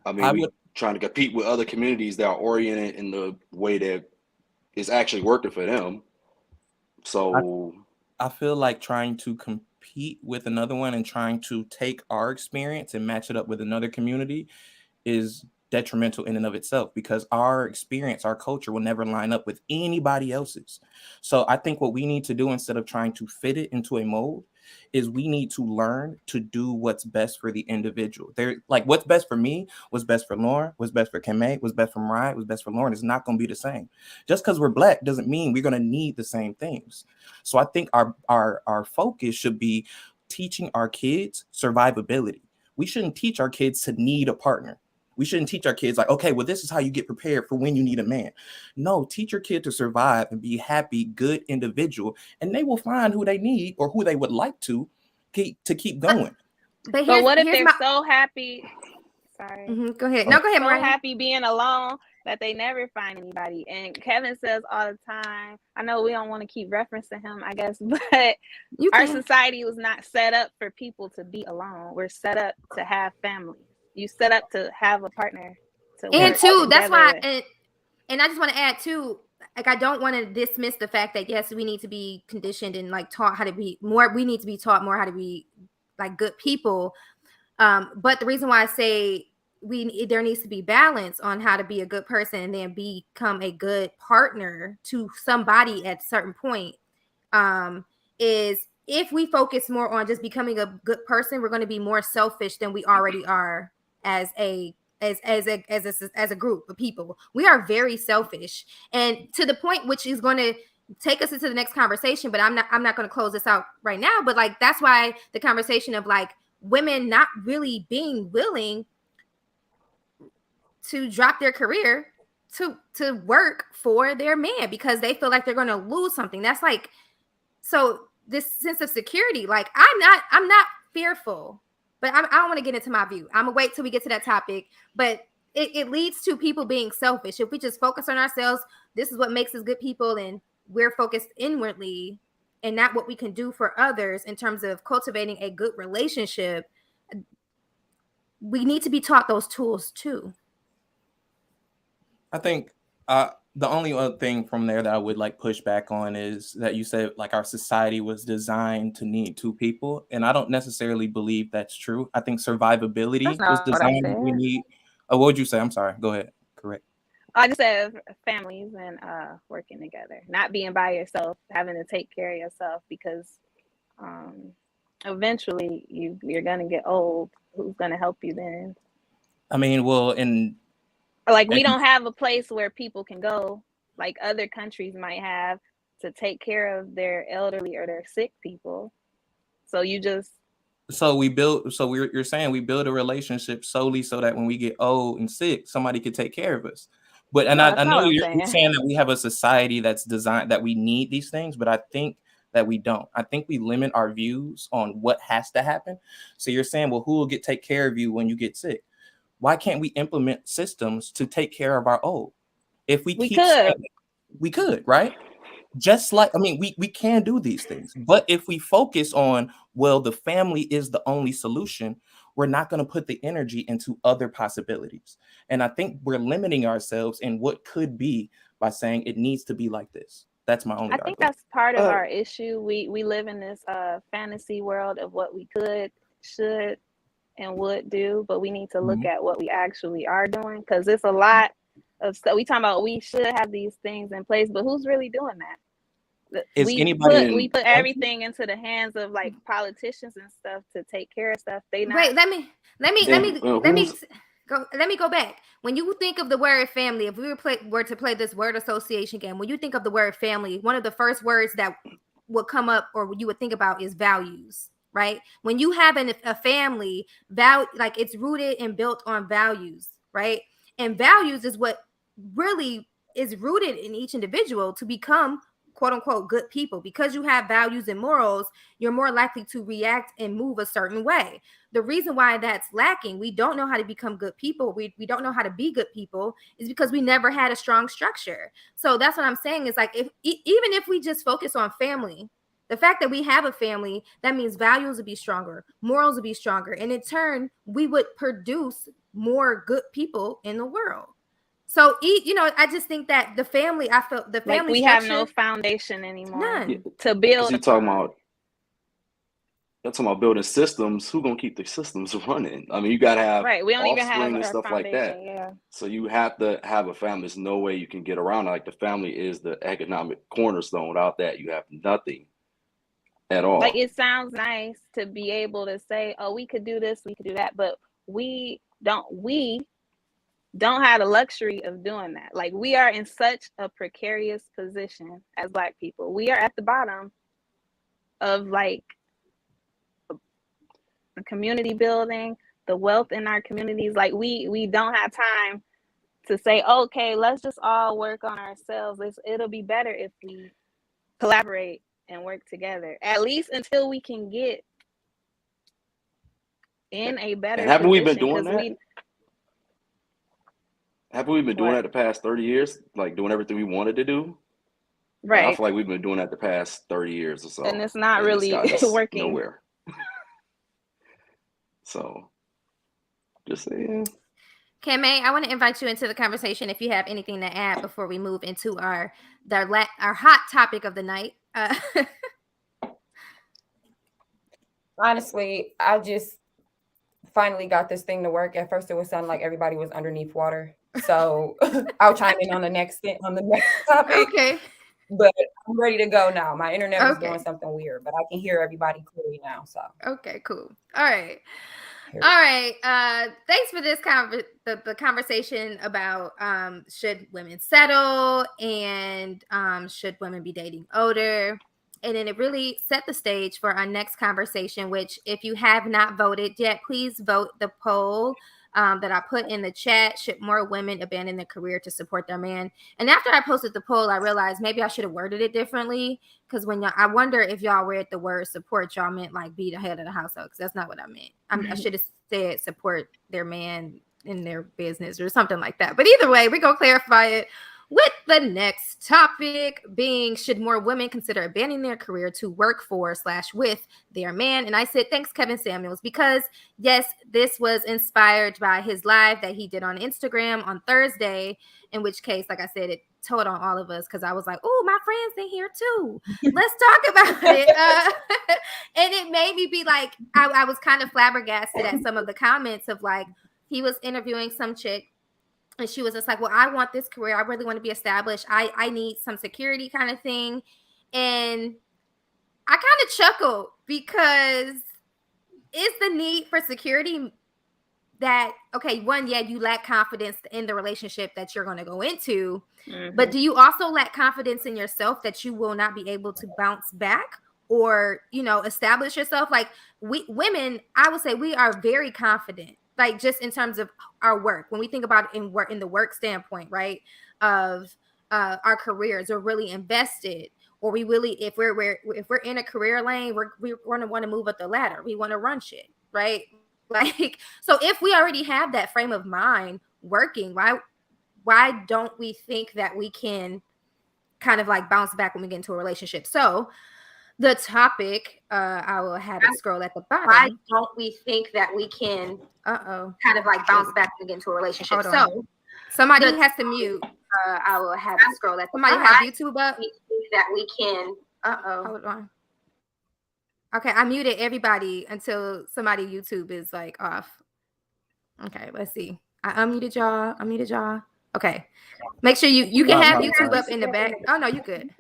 I mean, we're trying to compete with other communities that are oriented in the way that is actually working for them. So I feel like trying to compete with another one and trying to take our experience and match it up with another community is detrimental in and of itself, because our experience, our culture will never line up with anybody else's. So I think what we need to do, instead of trying to fit it into a mold, is we need to learn to do what's best for the individual. They're like, what's best for me, what's best for Lauren, what's best for Kame, what's best for Mariah, what's best for Lauren is not going to be the same. Just because we're Black doesn't mean we're going to need the same things. So I think our focus should be teaching our kids survivability. We shouldn't teach our kids to need a partner. We shouldn't teach our kids like, okay, well, this is how you get prepared for when you need a man. No, teach your kid to survive and be happy, good individual, and they will find who they need or who they would like to keep going. But what if they're so happy? Sorry. Go ahead. No, go ahead, Mariah. So happy being alone that they never find anybody. And Kevin says all the time, I know we don't want to keep referencing him, I guess, but our society was not set up for people to be alone. We're set up to have family. You set up to have a partner. And too, that's why, and I just want to add too, like, I don't want to dismiss the fact that yes, we need to be conditioned and like taught how to be more. We need to be taught more how to be like good people. But the reason why I say there needs to be balance on how to be a good person and then become a good partner to somebody at a certain point, is if we focus more on just becoming a good person, we're going to be more selfish than we already are as a group of people. We are very selfish, and to the point which is going to take us into the next conversation. But I'm not going to close this out right now. But like, that's why the conversation of like women not really being willing to drop their career to work for their man because they feel like they're going to lose something. That's like, so this sense of security, like I'm not fearful, but I don't want to get into my view. I'm gonna wait till we get to that topic, but it leads to people being selfish. If we just focus on ourselves, this is what makes us good people, and we're focused inwardly and not what we can do for others in terms of cultivating a good relationship. We need to be taught those tools too. I think The only other thing from there that I would like push back on is that you said like our society was designed to need two people, and I don't necessarily believe that's true. I think That's survivability was not what I designed. We said. need. Oh, what would you say? I'm sorry. Go ahead. Correct. I just said families and working together, not being by yourself, having to take care of yourself because um, eventually you're gonna get old. Who's gonna help you then? I mean, well, and Like we don't have a place where people can go, like other countries might have, to take care of their elderly or their sick people. So you just so we build. So you're saying we build a relationship solely so that when we get old and sick, somebody could take care of us. But and no, I that's not know what I'm you're saying. saying that we have a society that's designed that we need these things, but I think that we don't. I think we limit our views on what has to happen. So you're saying, well, who will take care of you when you get sick? Why can't we implement systems to take care of our old? If we We keep could. saying we could, right? Just like, I mean, we can do these things, but if we focus on, well, the family is the only solution, we're not going to put the energy into other possibilities. And I think we're limiting ourselves in what could be by saying it needs to be like this. That's my I only think argument. that's part of Uh, our issue. We live in this fantasy world of what we could, should, and would do, but we need to look Mhm. at what we actually are doing because it's a lot of stuff. We talking about we should have these things in place, but who's really doing that? Is We anybody? put and we put Thank everything into the hands of like politicians and stuff to take care of stuff. They not Wait, and let me who's go. Let me go back. When you think of the word family, if we were to play this word association game, when you think of the word family, one of the first words that would come up or you would think about is values, right? When you have a family, like it's rooted and built on values, right? And values is what really is rooted in each individual to become quote unquote good people. Because you have values and morals, you're more likely to react and move a certain way. The reason why that's lacking, we don't know how to become good people, we don't know how to be good people, is because we never had a strong structure. So that's what I'm saying is like, if even if we just focus on family, the fact that we have a family, that means values will be stronger, morals will be stronger, and in turn we would produce more good people in the world. So I just think that the family, I felt the like family we have no structure, foundation anymore yeah, none. to because build upon. you're talking about building systems. Who gonna keep the systems running? I mean, you gotta have Right. We don't even have offspring and our stuff like that. foundation. Yeah. So you have to have a family. There's no way you can get around it. Like the family is the economic cornerstone. Without that, you have nothing at Like all. it sounds nice to be able to say, oh, we could do this, we could do that, but we don't have the luxury of doing that. Like we are in such a precarious position as Black people. We are at the bottom of like the community building, the wealth in our communities. Like we don't have time to say, okay, let's just all work on ourselves. It'll be better if we collaborate and work together, at least until we can get in a better And haven't we been position. doing Because that? Haven't we been doing what? that the past 30 years? Like doing everything we wanted to do? Like I Right. feel like we've been doing that the past 30 years or And so, it's not and it's really gotten us working. nowhere. So just saying. May, I want to invite you into the conversation if you have anything to add before we move into our hot topic of the night. Honestly, I just finally got this thing to work. At first, it was sounding like everybody was underneath water. So I'll chime in on the next topic. Okay. But I'm ready to go now. My internet was Okay. doing something weird, but I can hear everybody clearly now. So Okay, cool. All right. here. All right. Thanks for this the conversation about should women settle and should women be dating older. And then it really set the stage for our next conversation, which if you have not voted yet, please vote the poll that I put in the chat. Should more women abandon their career to support their man? And after I posted the poll, I realized maybe I should have worded it differently. Because I wonder if y'all read the word support, y'all meant like be the head of the household. Because that's not what I meant. I should have said support their man in their business or something like that. But either way, we're going to clarify it with the next topic being, should more women consider abandoning their career to work for/with their man? And I said, thanks, Kevin Samuels, because yes, this was inspired by his live that he did on Instagram on Thursday, in which case, like I said, it told on all of us because I was like, oh, my friends in here too. Let's talk about it. And it made me be like, I was kind of flabbergasted at some of the comments of like, he was interviewing some chick and she was just like, well, I want this career. I really want to be established. I need some security kind of thing. And I kind of chuckled because is the need for security that, okay, one, yeah, you lack confidence in the relationship that you're going to go into, but do you also lack confidence in yourself that you will not be able to bounce back or, establish yourself? Like we women, I would say we are very confident, like just in terms of our work. When we think about it in the work standpoint, right, of our careers, we're really invested, or we really, if we're in a career lane, we're going to want to move up the ladder. We want to run shit, right? Like, so if we already have that frame of mind working, why don't we think that we can kind of like bounce back when we get into a relationship? So the topic, I will have it scroll at the bottom. Why don't we think that we can kind of like bounce back when we get into a relationship? So somebody has to mute. I will have it scroll at the bottom. Somebody have YouTube up. We think that we can. Hold on. Okay, I muted everybody until somebody YouTube is like off. Okay, let's see. I unmuted y'all. Okay. Make sure you can have YouTube up in the back. Oh no, you good.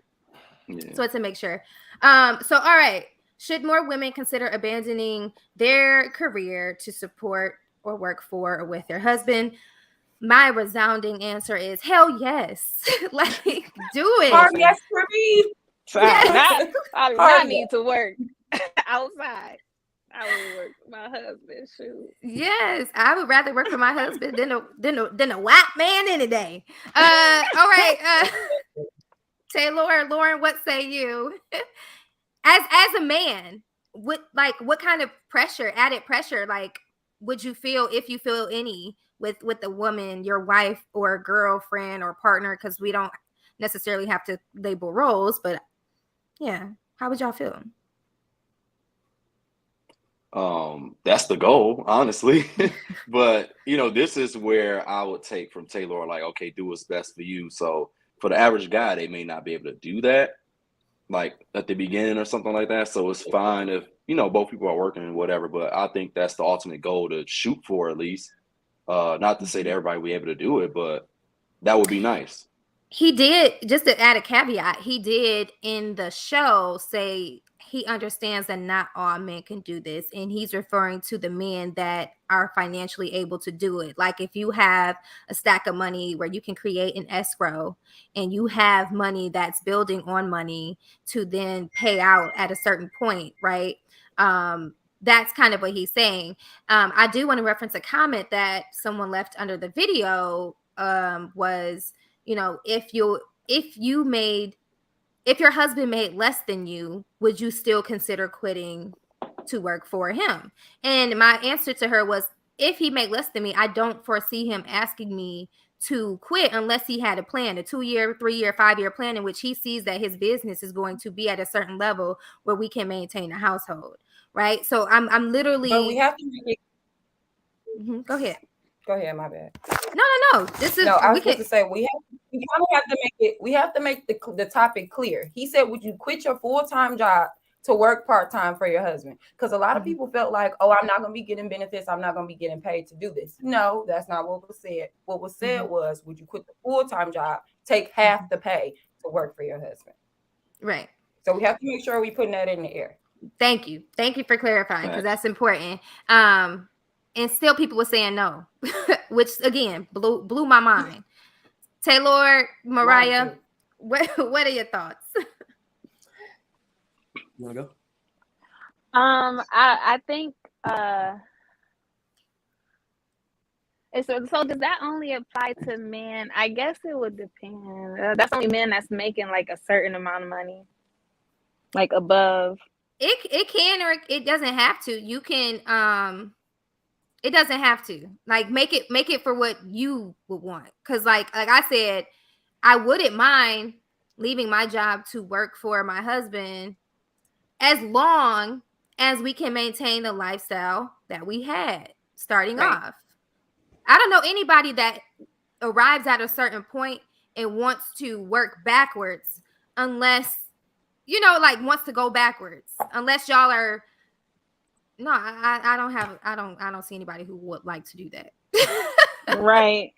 Yeah. So to make sure. So all right. Should more women consider abandoning their career to support or work for or with their husband? My resounding answer is hell yes. Like, do it. Hard yes for me. Yes. I need to work outside. I would work for my husband. Shoot. Yes, I would rather work for my husband than a white man any day. All right. Taylor, Lauren, what say you? As a man, what kind of added pressure, like, would you feel, if you feel any, with a woman, your wife or girlfriend or partner? Because we don't necessarily have to label roles, but yeah, how would y'all feel? That's the goal, honestly. But this is where I would take from Taylor, like, okay, do what's best for you. So for the average guy, they may not be able to do that, like at the beginning or something like that. So it's fine if both people are working and whatever. But I think that's the ultimate goal to shoot for, at least. Not to say that everybody will be able to do it, but that would be nice. He did, just to add a caveat, he did in the show say he understands that not all men can do this. And he's referring to the men that are financially able to do it. Like if you have a stack of money where you can create an escrow and you have money that's building on money to then pay out at a certain point, right? That's kind of what he's saying. I do want to reference a comment that someone left under the video, was, if your husband made less than you, would you still consider quitting to work for him? And my answer to her was, if he made less than me, I don't foresee him asking me to quit unless he had a plan, a 2-year, 3-year, 5-year plan in which he sees that his business is going to be at a certain level where we can maintain a household, right? So I'm literally. But we have to make it. Go ahead. Go ahead, my bad. No. This is. No, I was supposed to say we kind of have to make it. We have to make the topic clear. He said, "Would you quit your full-time job to work part-time for your husband?" Because a lot of people felt like, "Oh, I'm not going to be getting benefits. I'm not going to be getting paid to do this." No, that's not what was said. What was said was, "Would you quit the full-time job, take half the pay to work for your husband?" Right. So we have to make sure we're putting that in the air. Thank you for clarifying, because that's important. And still people were saying no, which again blew my mind. Taylor, Mariah, what are your thoughts? You want to go? I think so does that only apply to men? I guess it would depend. That's only men that's making like a certain amount of money, like above. It can, or it doesn't have to. You can it doesn't have to, like, make it for what you would want. Because like I said, I wouldn't mind leaving my job to work for my husband as long as we can maintain the lifestyle that we had starting off. I don't know anybody that arrives at a certain point and wants to work backwards unless, like wants to go backwards. Unless y'all are, no, I don't see anybody who would like to do that. Right.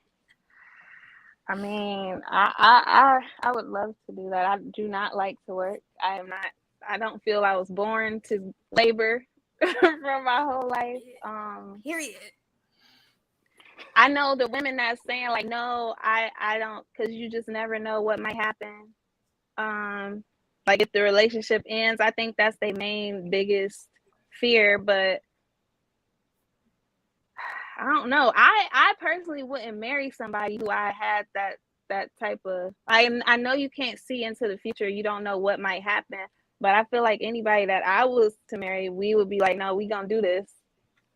I mean, I would love to do that. I do not like to work. I don't feel I was born to labor for my whole life. Period. I know the women that's saying like, no, I don't, because you just never know what might happen. Like if the relationship ends, I think that's their main biggest fear. But I don't know. I personally wouldn't marry somebody who I had that type of. I know you can't see into the future. You don't know what might happen. But I feel like anybody that I was to marry, we would be like, no, we gonna do this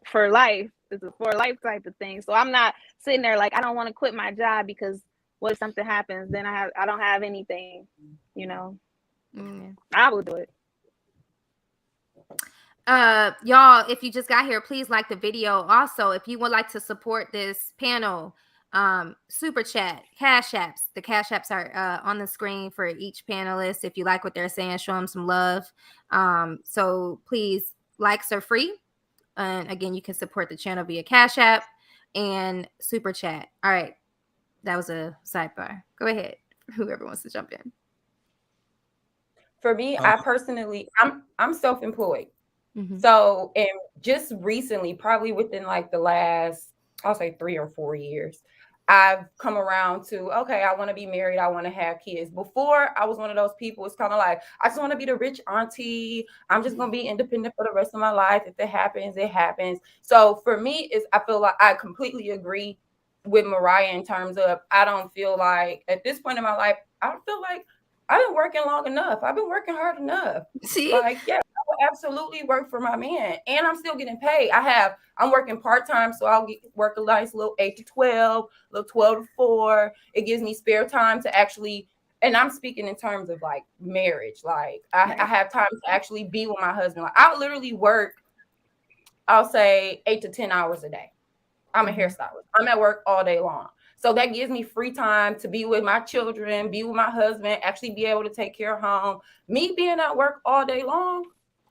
for life. It's a for life type of thing. So I'm not sitting there like I don't want to quit my job because what if something happens? Then I don't have anything. I would do it. Y'all, if you just got here, please like the video. Also, if you would like to support this panel, super chat, cash apps. The cash apps are on the screen for each panelist. If you like what they're saying, show them some love. So please, likes are free. And again, you can support the channel via Cash App and super chat. All right, that was a sidebar. Go ahead, whoever wants to jump in. For me, I personally, I'm self-employed. So, and just recently, probably within like the last, I'll say 3 or 4 years, I've come around to, okay, I want to be married. I want to have kids. Before, I was one of those people, it's kind of like, I just want to be the rich auntie. I'm just going to be independent for the rest of my life. If it happens, it happens. So for me, I feel like I completely agree with Mariah in terms of, I don't feel like at this point in my life, I don't feel like I've been working long enough. I've been working hard enough. See? Like, yeah, I will absolutely work for my man. And I'm still getting paid. I'm working part-time, so I'll work a nice little 8 to 12, little 12 to 4. It gives me spare time to actually, and I'm speaking in terms of like marriage. Like I have time to actually be with my husband. Like I literally work, I'll say 8 to 10 hours a day. I'm a hairstylist. I'm at work all day long. So that gives me free time to be with my children, be with my husband, actually be able to take care of home. Me being at work all day long,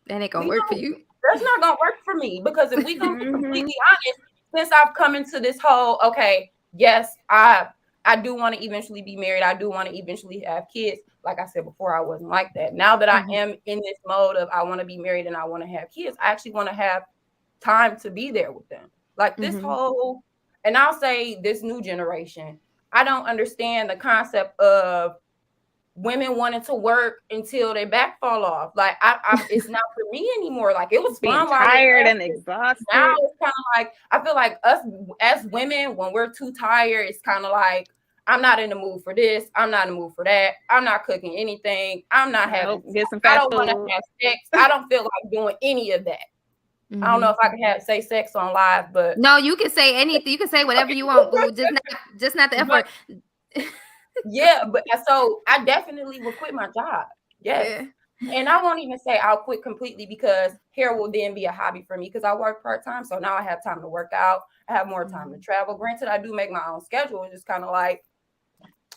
that ain't gonna work for you. That's not gonna work for me, because if we gonna be completely honest, since I've come into this whole, okay, yes, I do want to eventually be married. I do want to eventually have kids. Like I said before, I wasn't like that. Now that I am in this mode of I want to be married and I want to have kids, I actually want to have time to be there with them. Like this whole, and I'll say this new generation, I don't understand the concept of women wanting to work until their back fall off. Like it's not for me anymore. Like it was being fun, tired and exhausted. Now it's kind of like I feel like us as women, when we're too tired, it's kind of like I'm not in the mood for this. I'm not in the mood for that. I'm not cooking anything. I'm not having. Get some I fast don't want to have sex. I don't feel like doing any of that. I don't know if I can say sex on live, but no, you can say anything. You can say whatever you want, boo. Just not the F word. Yeah, but so I definitely will quit my job. Yes. Yeah. And I won't even say I'll quit completely, because hair will then be a hobby for me, because I work part-time. So now I have time to work out. I have more time to travel. Granted, I do make my own schedule. It's just kind of like,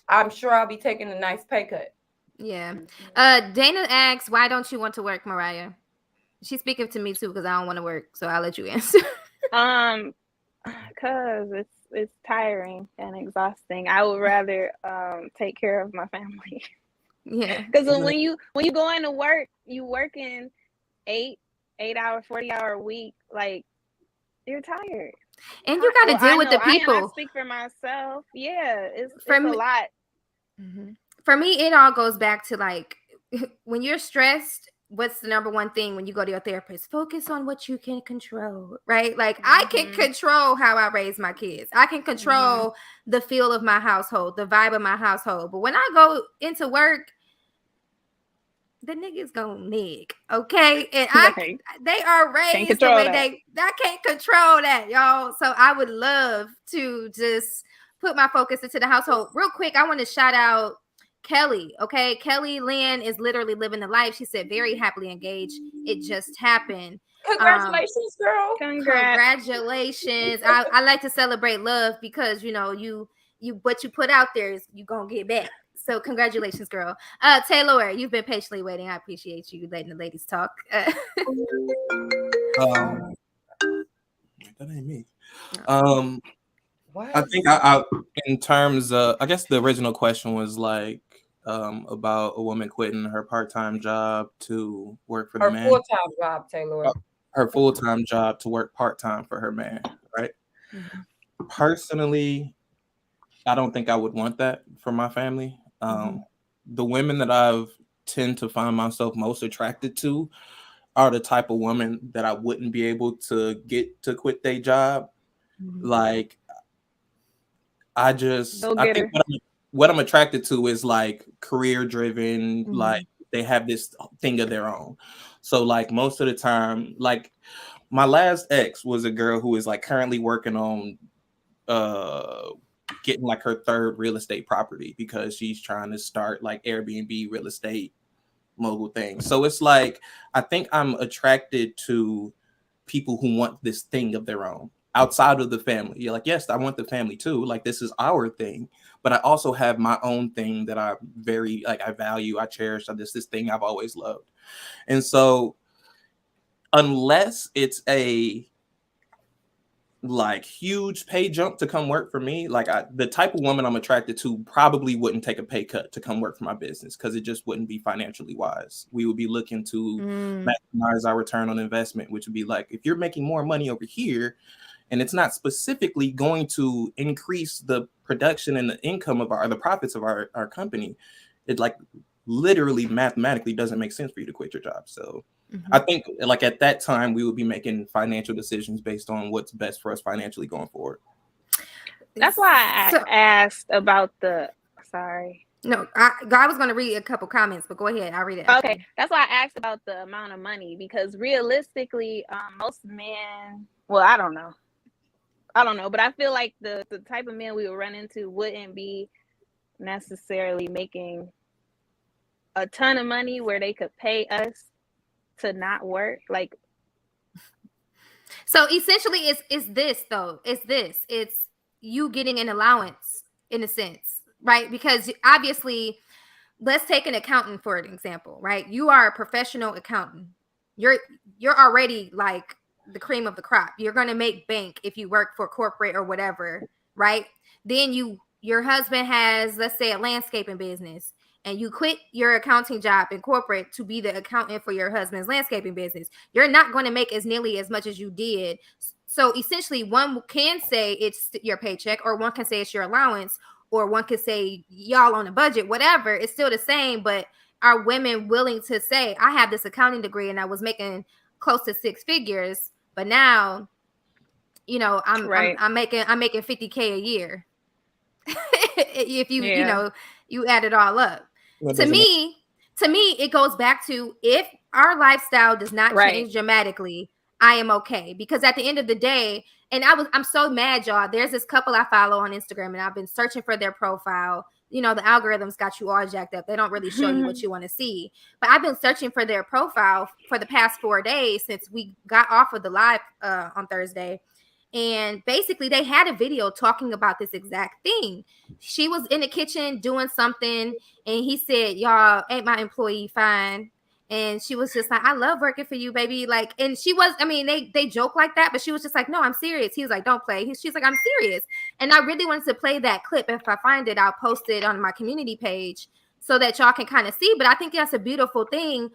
I'm sure I'll be taking a nice pay cut. Yeah. Dana asks, why don't you want to work, Mariah? She's speaking to me too, because I don't want to work. So I'll let you answer. Because it's tiring and exhausting. I would rather take care of my family. Yeah. Because when you go into work, you working 8 hour, 40-hour week, like you're tired. And you got to deal with the people. I speak for myself. Yeah, it's a lot. For me, it all goes back to like when you're stressed, what's the number one thing when you go to your therapist? Focus on what you can control, right? Like I can control how I raise my kids. I can control the feel of my household, the vibe of my household. But when I go into work, the niggas gonna nig, okay? And they are raised the way I can't control that, y'all. So I would love to just put my focus into the household. Real quick, I want to shout out Kelly. Okay, Kelly Lynn is literally living the life. She said very happily engaged. It just happened. Congratulations, girl. Congratulations. I like to celebrate love because you what you put out there is you gonna get back. So congratulations, girl. Taylor, you've been patiently waiting. I appreciate you letting the ladies talk. That ain't me. What? I think I in terms of, I guess the original question was like about a woman quitting her part-time job to work for the man. Her full-time job, Taylor. Her full-time job to work part-time for her man, right? Mm-hmm. Personally, I don't think I would want that for my family. The women that I've tend to find myself most attracted to are the type of women that I wouldn't be able to get to quit their job. Like, I think what I'm attracted to is like career driven, like they have this thing of their own. So like most of the time, like my last ex was a girl who is like currently working on getting like her third real estate property because she's trying to start like Airbnb real estate mogul thing. So it's like I think I'm attracted to people who want this thing of their own outside of the family. You're like, yes, I want the family too. Like this is our thing, but I also have my own thing that I very like, I value, I cherish. This thing I've always loved. And so unless it's a like huge pay jump to come work for me, like the type of woman I'm attracted to probably wouldn't take a pay cut to come work for my business because it just wouldn't be financially wise. We would be looking to maximize our return on investment, which would be like, if you're making more money over here and it's not specifically going to increase the production and the income of the profits of our company, it like literally mathematically doesn't make sense for you to quit your job. So I think like at that time we would be making financial decisions based on what's best for us financially going forward. That's why I asked about sorry. No, I was going to read a couple comments, but go ahead. I'll read it. Okay. That's why I asked about the amount of money, because realistically, most men, well, I don't know, but I feel like the type of men we would run into wouldn't be necessarily making a ton of money where they could pay us to not work. Like, so essentially it's this though. It's you getting an allowance in a sense, right? Because obviously, let's take an accountant for an example, right? You are a professional accountant. You're already like the cream of the crop. You're going to make bank if you work for corporate or whatever, right? Then your husband has, let's say, a landscaping business, and you quit your accounting job in corporate to be the accountant for your husband's landscaping business. You're not going to make as nearly as much as you did. So essentially, one can say it's your paycheck, or one can say it's your allowance, or one could say y'all on a budget, whatever. It's still the same, but are women willing to say, I have this accounting degree and I was making close to 6 figures, but now, I'm making $50K a year. If you add it all up. To me, it goes back to, if our lifestyle does not change dramatically, I am okay. Because at the end of the day, and I'm so mad, y'all. There's this couple I follow on Instagram, and I've been searching for their profile. The algorithms got you all jacked up. They don't really show you what you want to see. But I've been searching for their profile for the past 4 days since we got off of the live on Thursday. And basically, they had a video talking about this exact thing. She was in the kitchen doing something, and he said, y'all, ain't my employee fine? And she was just like, I love working for you, baby. Like, and she was, they joke like that, but she was just like, no, I'm serious. He was like, don't play. She's like, I'm serious. And I really wanted to play that clip. If I find it, I'll post it on my community page so that y'all can kind of see. But I think that's a beautiful thing.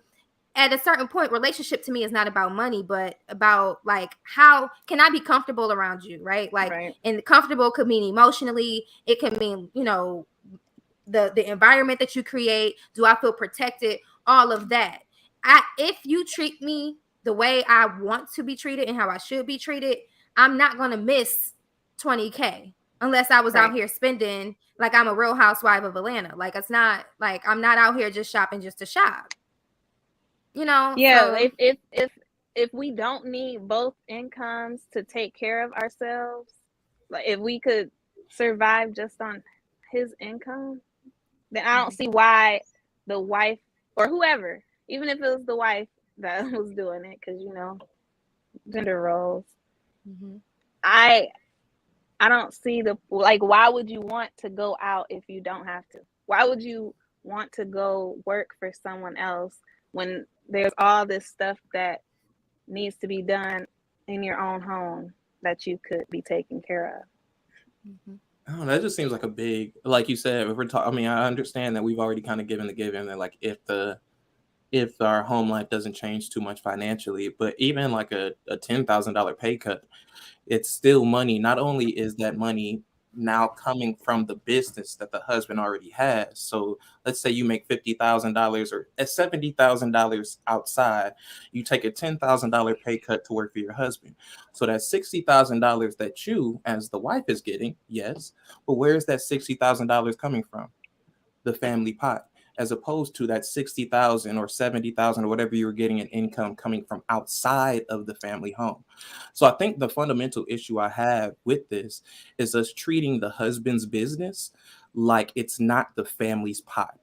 At a certain point, relationship to me is not about money, but about like, how can I be comfortable around you, right? Like, and comfortable could mean emotionally. It can mean, the environment that you create. Do I feel protected? All of that. If you treat me the way I want to be treated and how I should be treated, I'm not going to miss $20K unless I was out here spending like I'm a Real Housewife of Atlanta. Like, it's not like I'm not out here just shopping just to shop. Yeah. So if we don't need both incomes to take care of ourselves, like if we could survive just on his income, then I don't see why the wife or whoever, even if it was the wife that was doing it, because gender roles. Mhm. I don't see why would you want to go out if you don't have to? Why would you want to go work for someone else when there's all this stuff that needs to be done in your own home that you could be taking care of? Mhm. Oh, that just seems like a big, like you said, if we're talking, I mean, I understand that we've already kind of given the given that like if our home life doesn't change too much financially, but even like a $10,000 pay cut, it's still money. Not only is that money now coming from the business that the husband already has. So let's say you make $50,000 or $70,000 outside, you take a $10,000 pay cut to work for your husband. So that's $60,000 that you, as the wife, is getting. Yes, but where's that $60,000 coming from? The family pot, as opposed to that 60,000 or 70,000 or whatever you're getting in income coming from outside of the family home. So I think the fundamental issue I have with this is us treating the husband's business like it's not the family's pot.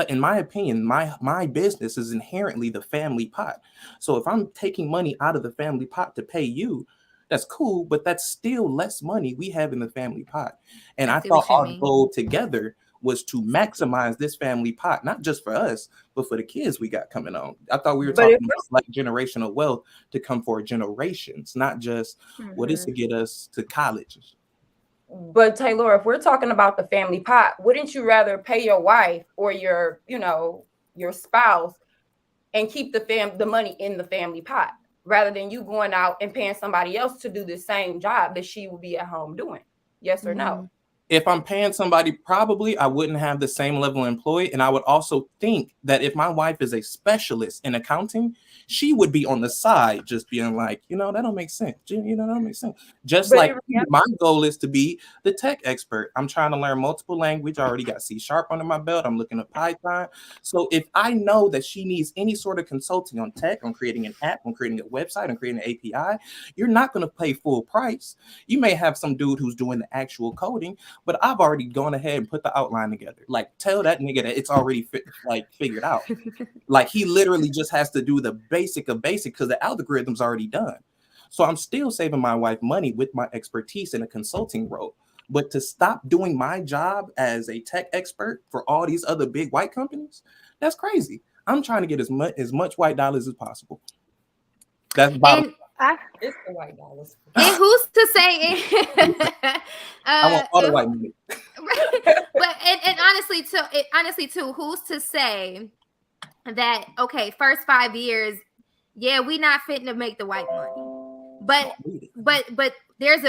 In my opinion, my business is inherently the family pot. So if I'm taking money out of the family pot to pay you, that's cool, but that's still less money we have in the family pot. And I I see thought what you our mean. goal together was to maximize this family pot, not just for us, but for the kids we got coming on. I thought we were But if talking about like generational wealth to come for generations, not just what is to get us to college. But Taylor, if we're talking about the family pot, wouldn't you rather pay your wife or your spouse and keep the money in the family pot rather than you going out and paying somebody else to do the same job that she will be at home doing? Yes or no? If I'm paying somebody, probably I wouldn't have the same level of employee. And I would also think that if my wife is a specialist in accounting, she would be on the side just being like, that don't make sense. That don't make sense. Just But like my goal is to be the tech expert. I'm trying to learn multiple language. I already got C# under my belt. I'm looking at Python. So if I know that she needs any sort of consulting on tech, on creating an app, on creating a website, on creating an API, you're not going to pay full price. You may have some dude who's doing the actual coding, but I've already gone ahead and put the outline together. Like, tell that nigga that it's already figured out. Like, he literally just has to do the basic of basic because the algorithm's already done. So I'm still saving my wife money with my expertise in a consulting role. But to stop doing my job as a tech expert for all these other big white companies, that's crazy. I'm trying to get as much white dollars as possible. That's bottom. It's the white dollars. And who's to say? I want all the white money. But and honestly too, who's to say that first 5 years, yeah, we not fitting to make the white money, but there's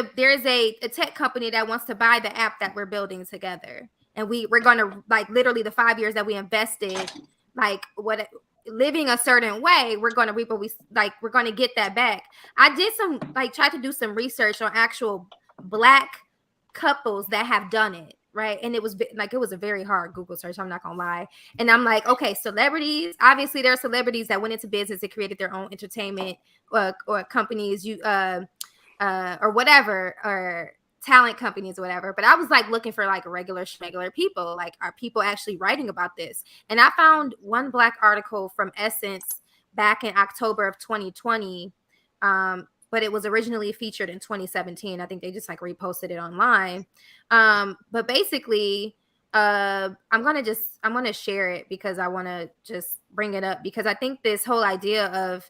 a tech company that wants to buy the app that we're building together, and we're gonna like literally the 5 years that we invested, like what living a certain way, we're gonna reap we're gonna get that back. I did tried to do some research on actual Black couples that have done it, right? And it was a very hard Google search, I'm not gonna lie. And I'm like, okay, celebrities, obviously there are celebrities that went into business and created their own entertainment or companies, or whatever, or talent companies or whatever. But I was like looking for like regular schmegular people, like, are people actually writing about this? And I found one Black article from Essence back in October of 2020, but it was originally featured in 2017. I think they just like reposted it online. But basically, I'm gonna share it because I want to just bring it up, because I think this whole idea of,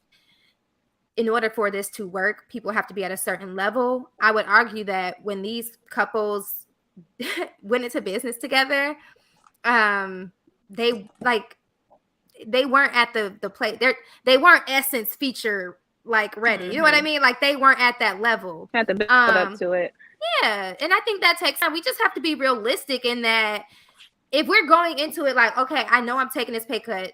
in order for this to work, people have to be at a certain level. I would argue that when these couples went into business together, they weren't at the place. They weren't Essence feature like ready. You know what I mean? Like, they weren't at that level. Have to build up to it. Yeah, and I think that takes time. We just have to be realistic in that if we're going into it like, okay, I know I'm taking this pay cut,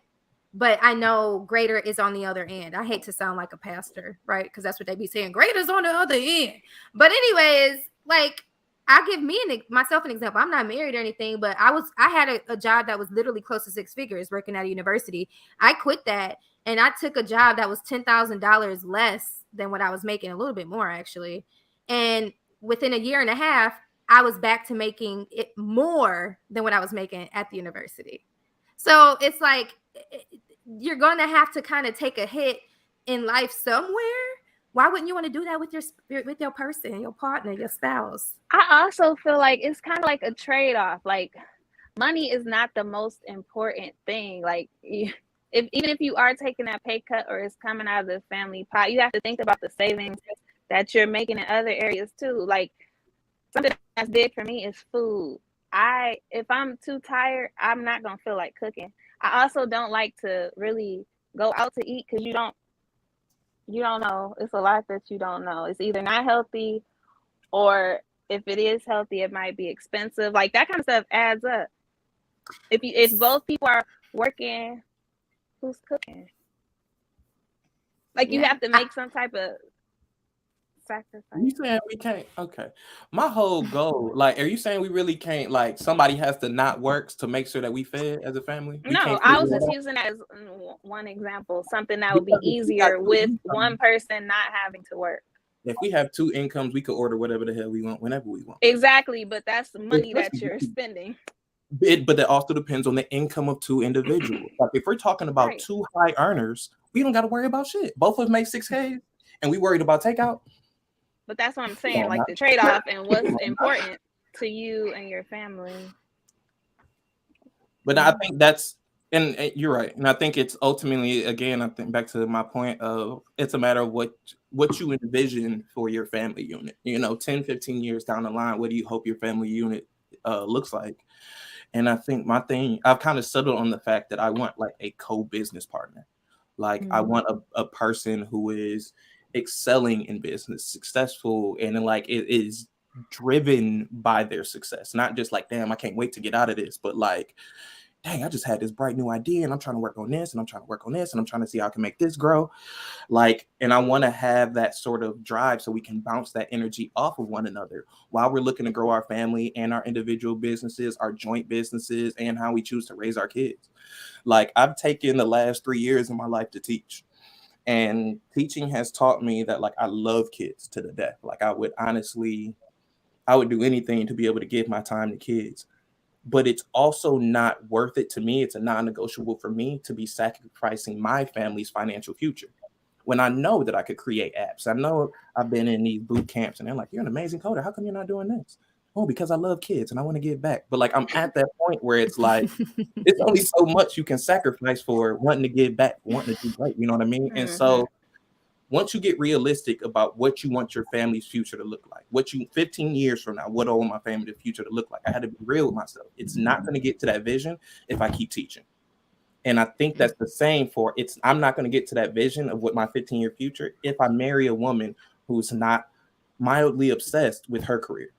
but I know greater is on the other end. I hate to sound like a pastor, right? Because that's what they be saying, greater's on the other end. But anyways, like, I give myself an example. I'm not married or anything, but I had a job that was literally close to 6 figures working at a university. I quit that and I took a job that was $10,000 less than what I was making, a little bit more actually. And within a year and a half, I was back to making it more than what I was making at the university. So it's like you're going to have to kind of take a hit in life somewhere. Why wouldn't you want to do that with your person, your partner, your spouse? I also feel like it's kind of like a trade-off. Like, money is not the most important thing. Like, even if you are taking that pay cut or it's coming out of the family pot, you have to think about the savings that you're making in other areas too. Like, something that's big for me is food. If I'm too tired, I'm not gonna feel like cooking. I also don't like to really go out to eat because you don't know. It's a lot that you don't know. It's either not healthy, or if it is healthy, it might be expensive. Like, that kind of stuff adds up. If both people are working, who's cooking? Like, you have to make some type of sacrifice. You saying we can't? Okay. My whole goal, like, are you saying we really can't? Like, somebody has to not work to make sure that we fed as a family? No, I was just using that as one example. Something that would be easier with one person not having to work. If we have two incomes, we could order whatever the hell we want whenever we want. Exactly, but that's the money that you're spending. But that also depends on the income of two individuals. Like, if we're talking about two high earners, we don't got to worry about shit. Both of us make $6K, and we worried about takeout. But that's what I'm saying, like the trade-off and what's important to you and your family. But I think that's, and you're right. And I think it's ultimately, again, I think back to my point of it's a matter of what you envision for your family unit. 10, 15 years down the line, what do you hope your family unit looks like? And I think my thing, I've kind of settled on the fact that I want like a co-business partner. Like, I want a person who is excelling in business, successful, and like it is driven by their success, not just like, damn, I can't wait to get out of this, but like, dang, I just had this bright new idea and I'm trying to work on this and I'm trying to work on this and I'm trying to see how I can make this grow. Like, and I want to have that sort of drive so we can bounce that energy off of one another while we're looking to grow our family and our individual businesses, our joint businesses, and how we choose to raise our kids. Like, I've taken the last 3 years of my life to teach. And teaching has taught me that, like, I love kids to the death. Like, I would do anything to be able to give my time to kids. But it's also not worth it to me. It's a non-negotiable for me to be sacrificing my family's financial future when I know that I could create apps. I know I've been in these boot camps and they're like, you're an amazing coder. How come you're not doing this? Oh, because I love kids and I want to give back. But like, I'm at that point where it's like, it's only so much you can sacrifice for wanting to give back, wanting to do great. You know what I mean? And so once you get realistic about what you want your family's future to look like, 15 years from now, what I want my family's future to look like, I had to be real with myself. It's not going to get to that vision if I keep teaching. And I think that's the same for I'm not going to get to that vision of what my 15-year future if I marry a woman who's not mildly obsessed with her career,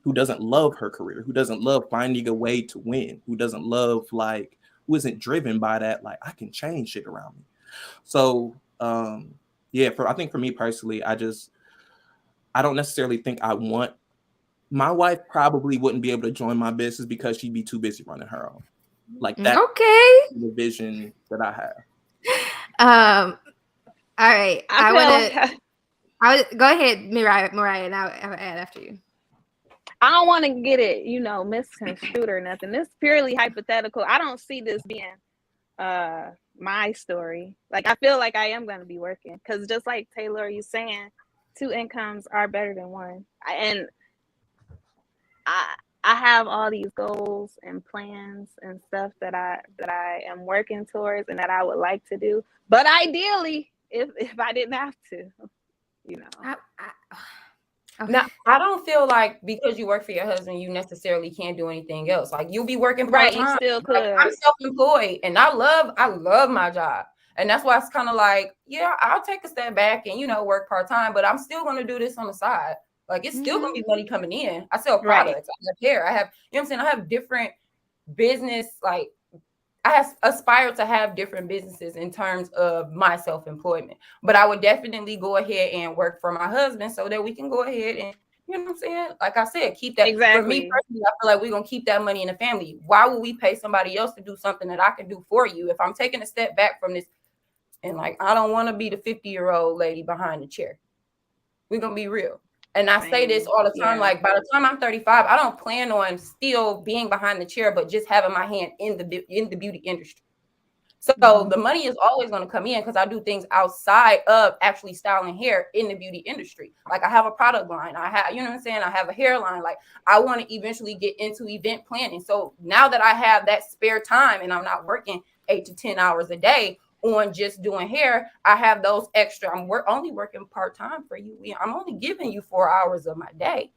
who doesn't love her career, who doesn't love finding a way to win, who doesn't love, like, who isn't driven by that, like, I can change shit around me. So, I think for me personally, I don't necessarily think I want, my wife probably wouldn't be able to join my business because she'd be too busy running her own. Like, that's the vision that I have. All right. I would go ahead, Mariah, and I'll add after you. I don't want to get it, misconstrued or nothing. This is purely hypothetical. I don't see this being my story. Like, I feel like I am going to be working because just like Taylor, you saying, two incomes are better than one. And I have all these goals and plans and stuff that I am working towards and that I would like to do. But ideally, if I didn't have to, Okay. Now, I don't feel like because you work for your husband, you necessarily can't do anything else. Like, you'll be working part-time. Right, you still could. Like, I'm self-employed and I love my job. And that's why it's kind of like, yeah, I'll take a step back and, work part-time, but I'm still going to do this on the side. Like, it's still going to be money coming in. I sell products. I have hair. I have, you know what I'm saying? I have different business, like, I have aspired to have different businesses in terms of my self-employment, but I would definitely go ahead and work for my husband so that we can go ahead and, you know what I'm saying? Like I said, keep that. Exactly. For me personally, I feel like we're going to keep that money in the family. Why would we pay somebody else to do something that I can do for you? If I'm taking a step back from this and like, I don't want to be the 50-year-old lady behind the chair. We're going to be real. And I say this all the time, Yeah. like by the time I'm 35, I don't plan on still being behind the chair, but just having my hand in the beauty industry. So the money is always going to come in because I do things outside of actually styling hair in the beauty industry. Like I have a product line. I have, you know what I'm saying? I have a hairline. Like I want to eventually get into event planning. So now that I have that spare time and I'm not working 8 to 10 hours a day on just doing hair, I have those extra. I'm only working part-time for you. I'm only giving you 4 hours of my day.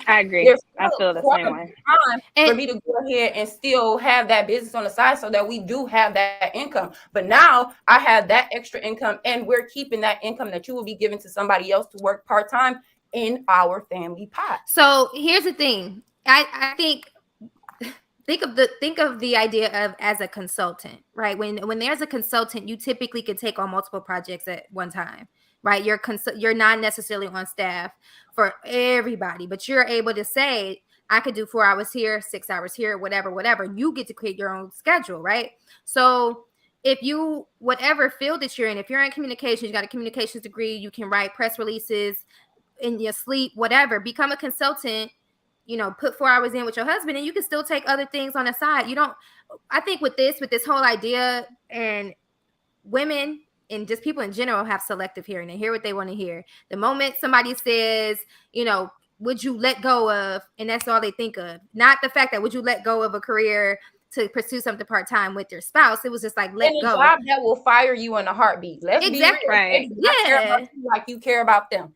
I agree. There's I feel the same way. time for me to go ahead and still have that business on the side so that we do have that income. But now I have that extra income and we're keeping that income that you will be giving to somebody else to work part-time in our family pot. So here's the thing. I think of the idea of as a consultant, right? When there's a consultant, you typically can take on multiple projects at one time, right? You're not necessarily on staff for everybody, but you're able to say, I could do 4 hours here, 6 hours here, whatever. You get to create your own schedule, right? So if you, whatever field that you're in, if you're in communications, you got a communications degree, you can write press releases in your sleep, whatever, become a consultant, put 4 hours in with your husband and you can still take other things on the side. I think with this whole idea, and women and just people in general have selective hearing. They hear what they want to hear. The moment somebody says, would you let go of, and that's all they think of, not the fact that would you let go of a career to pursue something part-time with your spouse. It was just like, let go. A job that will fire you in a heartbeat. Let's be real. Right. Care about you like you care about them.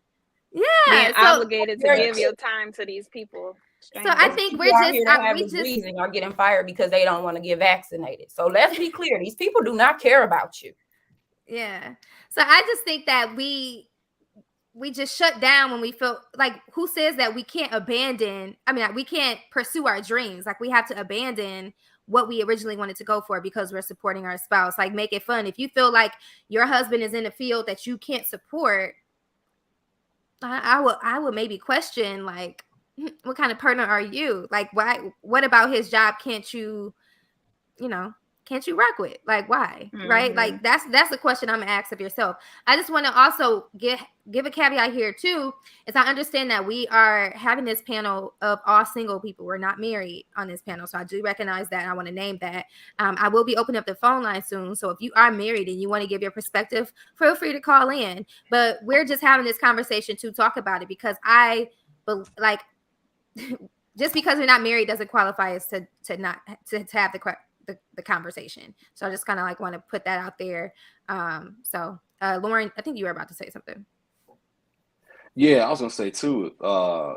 Yeah, being obligated to give your time to these people. So I think we're just are getting fired because they don't want to get vaccinated. So let's be clear, these people do not care about you. Yeah. So I just think that we just shut down when we feel like, who says that we can't we can't pursue our dreams? Like we have to abandon what we originally wanted to go for because we're supporting our spouse. Like make it fun. If you feel like your husband is in a field that you can't support, I would maybe question, like, what kind of partner are you? Like, why? What about his job can't you rock with? Like, why? Mm-hmm. Right? Like, that's the question I'm gonna ask of yourself. I just want to also give a caveat here too, is I understand that we are having this panel of all single people. We're not married on this panel, so I do recognize that. And I want to name that. I will be opening up the phone line soon, so if you are married and you want to give your perspective, feel free to call in. But we're just having this conversation to talk about it because just because we're not married doesn't qualify us to have the conversation. So I just kind of like want to put that out there. Lauren, I think you were about to say something. Yeah, I was gonna say too,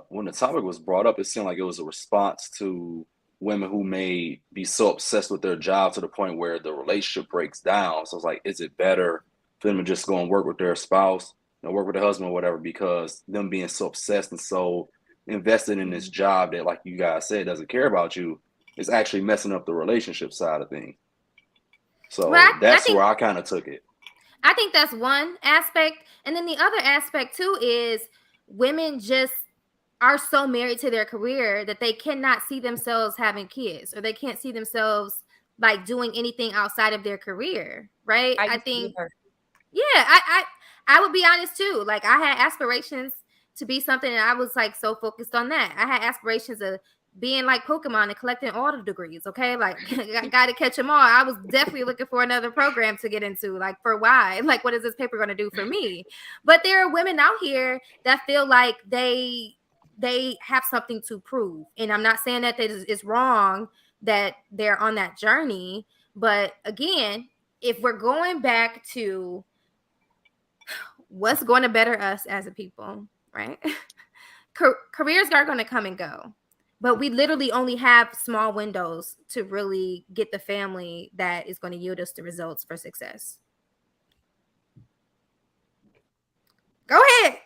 when the topic was brought up, it seemed like it was a response to women who may be so obsessed with their job to the point where the relationship breaks down. So it's like, is it better for them to just go and work with their spouse, work with their husband or whatever, because them being so obsessed and so invested in this job that, like you guys said, doesn't care about you, is actually messing up the relationship side of things. So that's where I kind of took it. I think that's one aspect. And then the other aspect too is women just are so married to their career that they cannot see themselves having kids, or they can't see themselves like doing anything outside of their career. Right. I think, I would be honest too. Like I had aspirations to be something, and I was like so focused on that. I had aspirations of being like Pokemon and collecting all the degrees. Okay, like I got to catch them all. I was definitely looking for another program to get into. Like, for why? Like, what is this paper going to do for me? But there are women out here that feel like they have something to prove, and I'm not saying that it's wrong that they're on that journey. But again, if we're going back to what's going to better us as a people, right? Careers are going to come and go, but we literally only have small windows to really get the family that is going to yield us the results for success. Go ahead.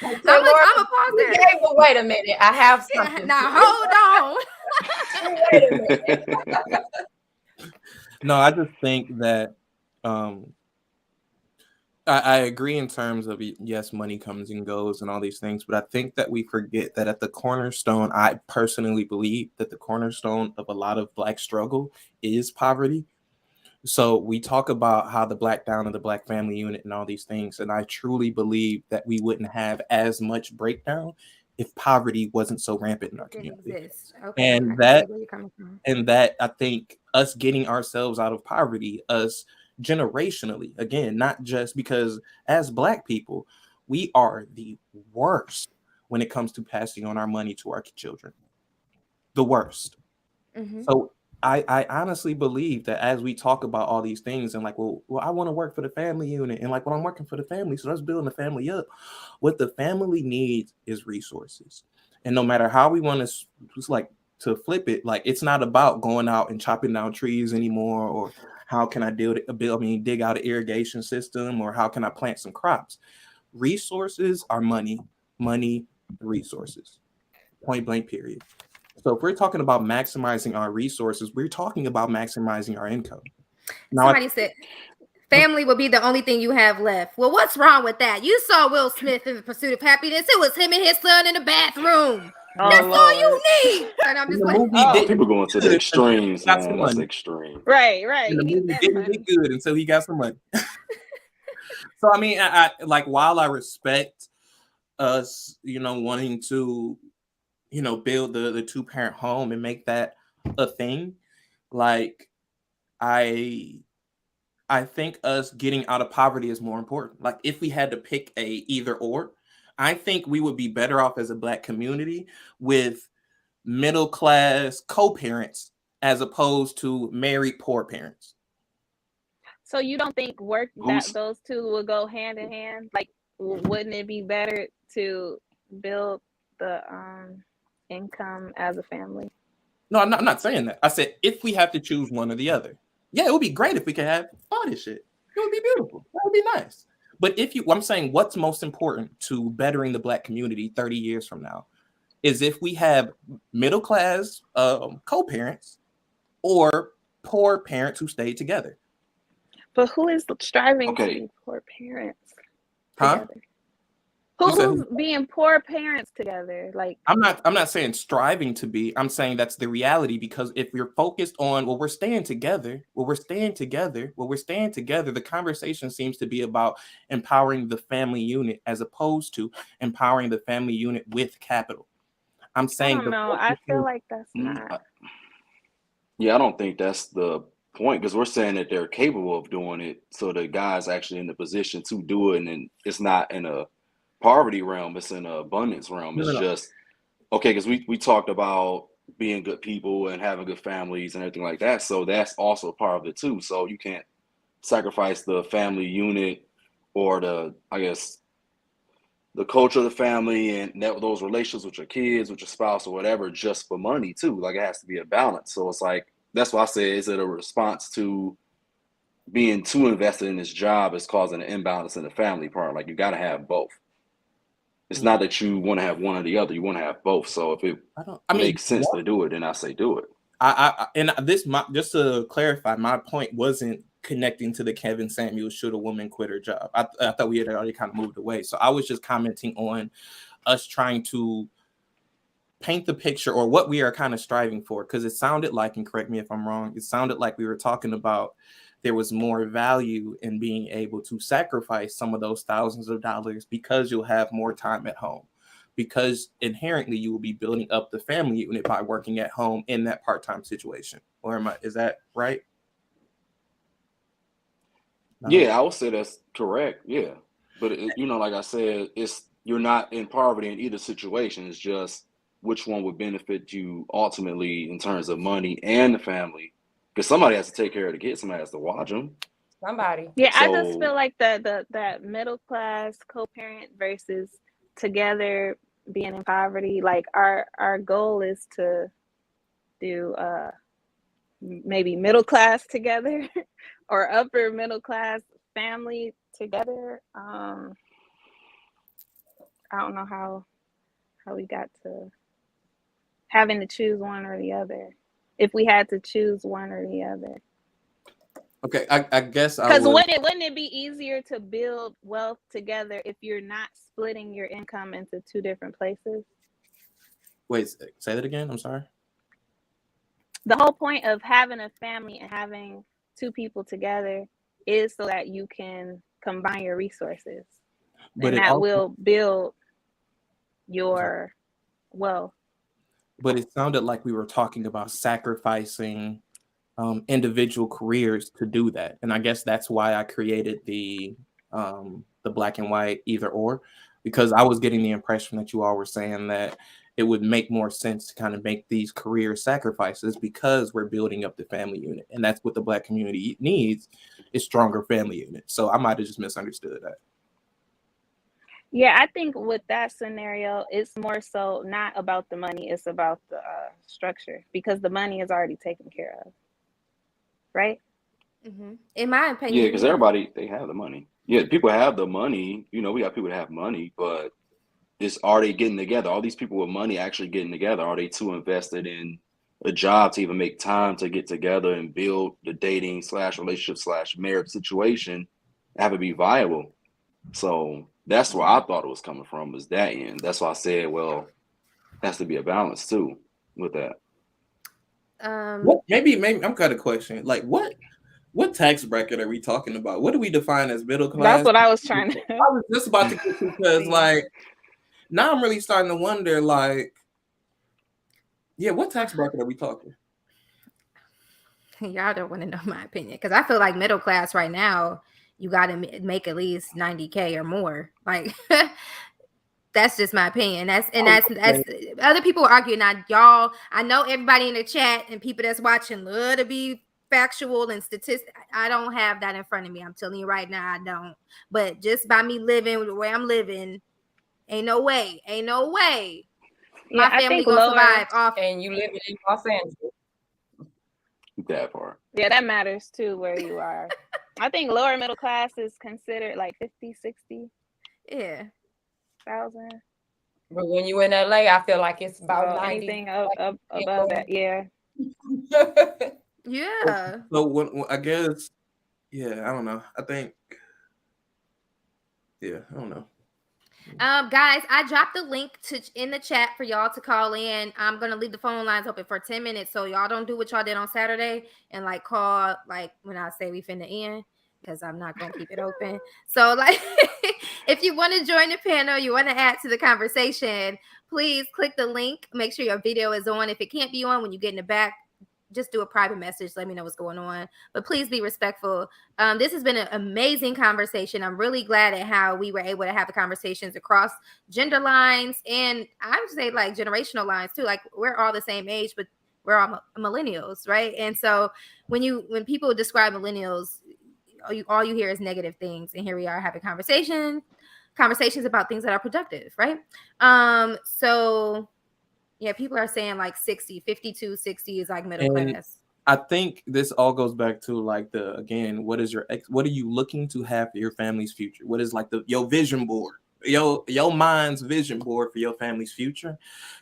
I'm a pause there. Wait a minute. I have something. Now hold on. Wait a minute. No, I just think that I agree in terms of, yes, money comes and goes and all these things, but I think that we forget that at the cornerstone, I personally believe that the cornerstone of a lot of Black struggle is poverty. So we talk about how the Black down and the Black family unit and all these things, and I truly believe that we wouldn't have as much breakdown if poverty wasn't so rampant in our Didn't community. exist. Okay, I And can see that where you're coming from. I think us getting ourselves out of poverty, us generationally, again, not just because as Black people, we are the worst when it comes to passing on our money to our children. The worst. Mm-hmm. So I honestly believe that as we talk about all these things and like, well, I want to work for the family unit and like, well, I'm working for the family, so let's build the family up. What the family needs is resources, and no matter how we want to, just like to flip it, like it's not about going out and chopping down trees anymore, or how can I dig out an irrigation system, or how can I plant some crops. Resources are money, money, resources. Point blank, period. So if we're talking about maximizing our resources, we're talking about maximizing our income. Now, Somebody said family will be the only thing you have left. Well, what's wrong with that? You saw Will Smith in The Pursuit of Happiness. It was him and his son in the bathroom. That's all Lord. you need. And I'm in just the like, movie, Oh. People going to the extremes, got some man. That's money. extreme. Right. In the He needs movie that didn't money. get good until he got some money. So I mean, I like, while I respect us, wanting to, build the two-parent home and make that a thing, like I think us getting out of poverty is more important. Like if we had to pick a either or, I think we would be better off as a Black community with middle class co-parents as opposed to married poor parents. So you don't think Who's those two will go hand in hand? Like, wouldn't it be better to build the income as a family? No, I'm not saying that. I said if we have to choose one or the other. Yeah, it would be great if we could have all this shit. It would be beautiful. That would be nice. But I'm saying what's most important to bettering the Black community 30 years from now is if we have middle class co-parents or poor parents who stay together. But who is striving to okay? be poor parents Huh? together? You said Who's being poor parents together? Like, I'm not saying striving to be. I'm saying that's the reality, because if we're focused on, well, we're staying together, the conversation seems to be about empowering the family unit as opposed to empowering the family unit with capital. I'm I saying don't know. I feel like that's not. Yeah, I don't think that's the point, because we're saying that they're capable of doing it. So the guy's actually in the position to do it, and it's not in a poverty realm, it's in an abundance realm. It's no. just okay, because we talked about being good people and having good families and everything like that. So that's also part of it too. So you can't sacrifice the family unit or I guess the culture of the family and those relations with your kids, with your spouse or whatever, just for money too. Like it has to be a balance. So it's like, that's why I say, is it a response to being too invested in this job is causing an imbalance in the family part? Like you got to have both. It's not that you want to have one or the other. You want to have both. So if it makes sense to do it, then I say do it. Just to clarify, my point wasn't connecting to the Kevin Samuels should a woman quit her job. I thought we had already kind of moved away. So I was just commenting on us trying to paint the picture, or what we are kind of striving for, because it sounded like, and correct me if I'm wrong, it sounded like we were talking about there was more value in being able to sacrifice some of those thousands of dollars because you'll have more time at home, because inherently you will be building up the family unit by working at home in that part-time situation. Or is that right? No. Yeah, I would say that's correct. Yeah. But like I said, you're not in poverty in either situation. It's just which one would benefit you ultimately in terms of money and the family, because somebody has to take care of the kids, somebody has to watch them. Somebody. Yeah, I just feel like that middle class co-parent versus together being in poverty. Like our goal is to do maybe middle class together or upper middle class family together. I don't know how we got to having to choose one or the other. If we had to choose one or the other. Okay, I guess because wouldn't it be easier to build wealth together if you're not splitting your income into two different places? Wait, say that again. I'm sorry. The whole point of having a family and having two people together is so that you can combine your resources, But and it that also, will build your wealth. but it sounded like we were talking about sacrificing individual careers to do that, and I guess that's why I created the black and white either or, because I was getting the impression that you all were saying that it would make more sense to kind of make these career sacrifices because we're building up the family unit, and that's what the Black community needs, is stronger family units. So I might have just misunderstood that. Yeah, I think with that scenario, it's more so not about the money, it's about the structure, because the money is already taken care of, right? In my Yeah, opinion, because everybody, they have the money. Yeah, people have the money. You know, we got people that have money, but are they getting together? All these people with money actually getting together? Are they too invested in a job to even make time to get together and build the dating / relationship / marriage situation, have it be viable? So that's where I thought it was coming from, was that end. That's why I said, well, has to be a balance too with that. Maybe I'm got a question. Like, what tax bracket are we talking about? What do we define as middle class? That's what I was trying to. I was just about to get to, because like now I'm really starting to wonder, like, yeah, what tax bracket are we talking? Y'all don't want to know my opinion, because I feel like middle class right now, you got to make at least 90K or more. Like, that's just my opinion. That's other people argue. Now, y'all, I know everybody in the chat and people that's watching love to be factual and statistic. I don't have that in front of me. I'm telling you right now, I don't. But just by me living the way I'm living, ain't no way. Yeah, My family gonna survive off. And you living in Los Angeles. That part. Yeah, that matters too, where you are. I think lower middle class is considered like 50, 60. Yeah. 1,000. But when you in LA, I feel like it's about 90. Anything above that, yeah. Yeah. So when I guess, yeah, I don't know. I think, yeah, I don't know. Guys, I dropped the link in the chat for y'all to call in. I'm gonna leave the phone lines open for 10 minutes, so y'all don't do what y'all did on Saturday and like call like when I say we finna end, because I'm not gonna keep it open. So like, if you want to join the panel, you want to add to the conversation, please click the link. Make sure your video is on. If it can't be on when you get in the back, just do a private message. Let me know what's going on. But please be respectful. This has been an amazing conversation. I'm really glad at how we were able to have the conversations across gender lines, and I would say like generational lines too. Like, we're all the same age, but we're all millennials, right? And so when people describe millennials, all you hear is negative things. And here we are having conversations about things that are productive, right? So yeah, people are saying like 60, 52, 60 is like middle class. I think this all goes back to like what are you looking to have for your family's future? What is like your vision board, your mind's vision board for your family's future?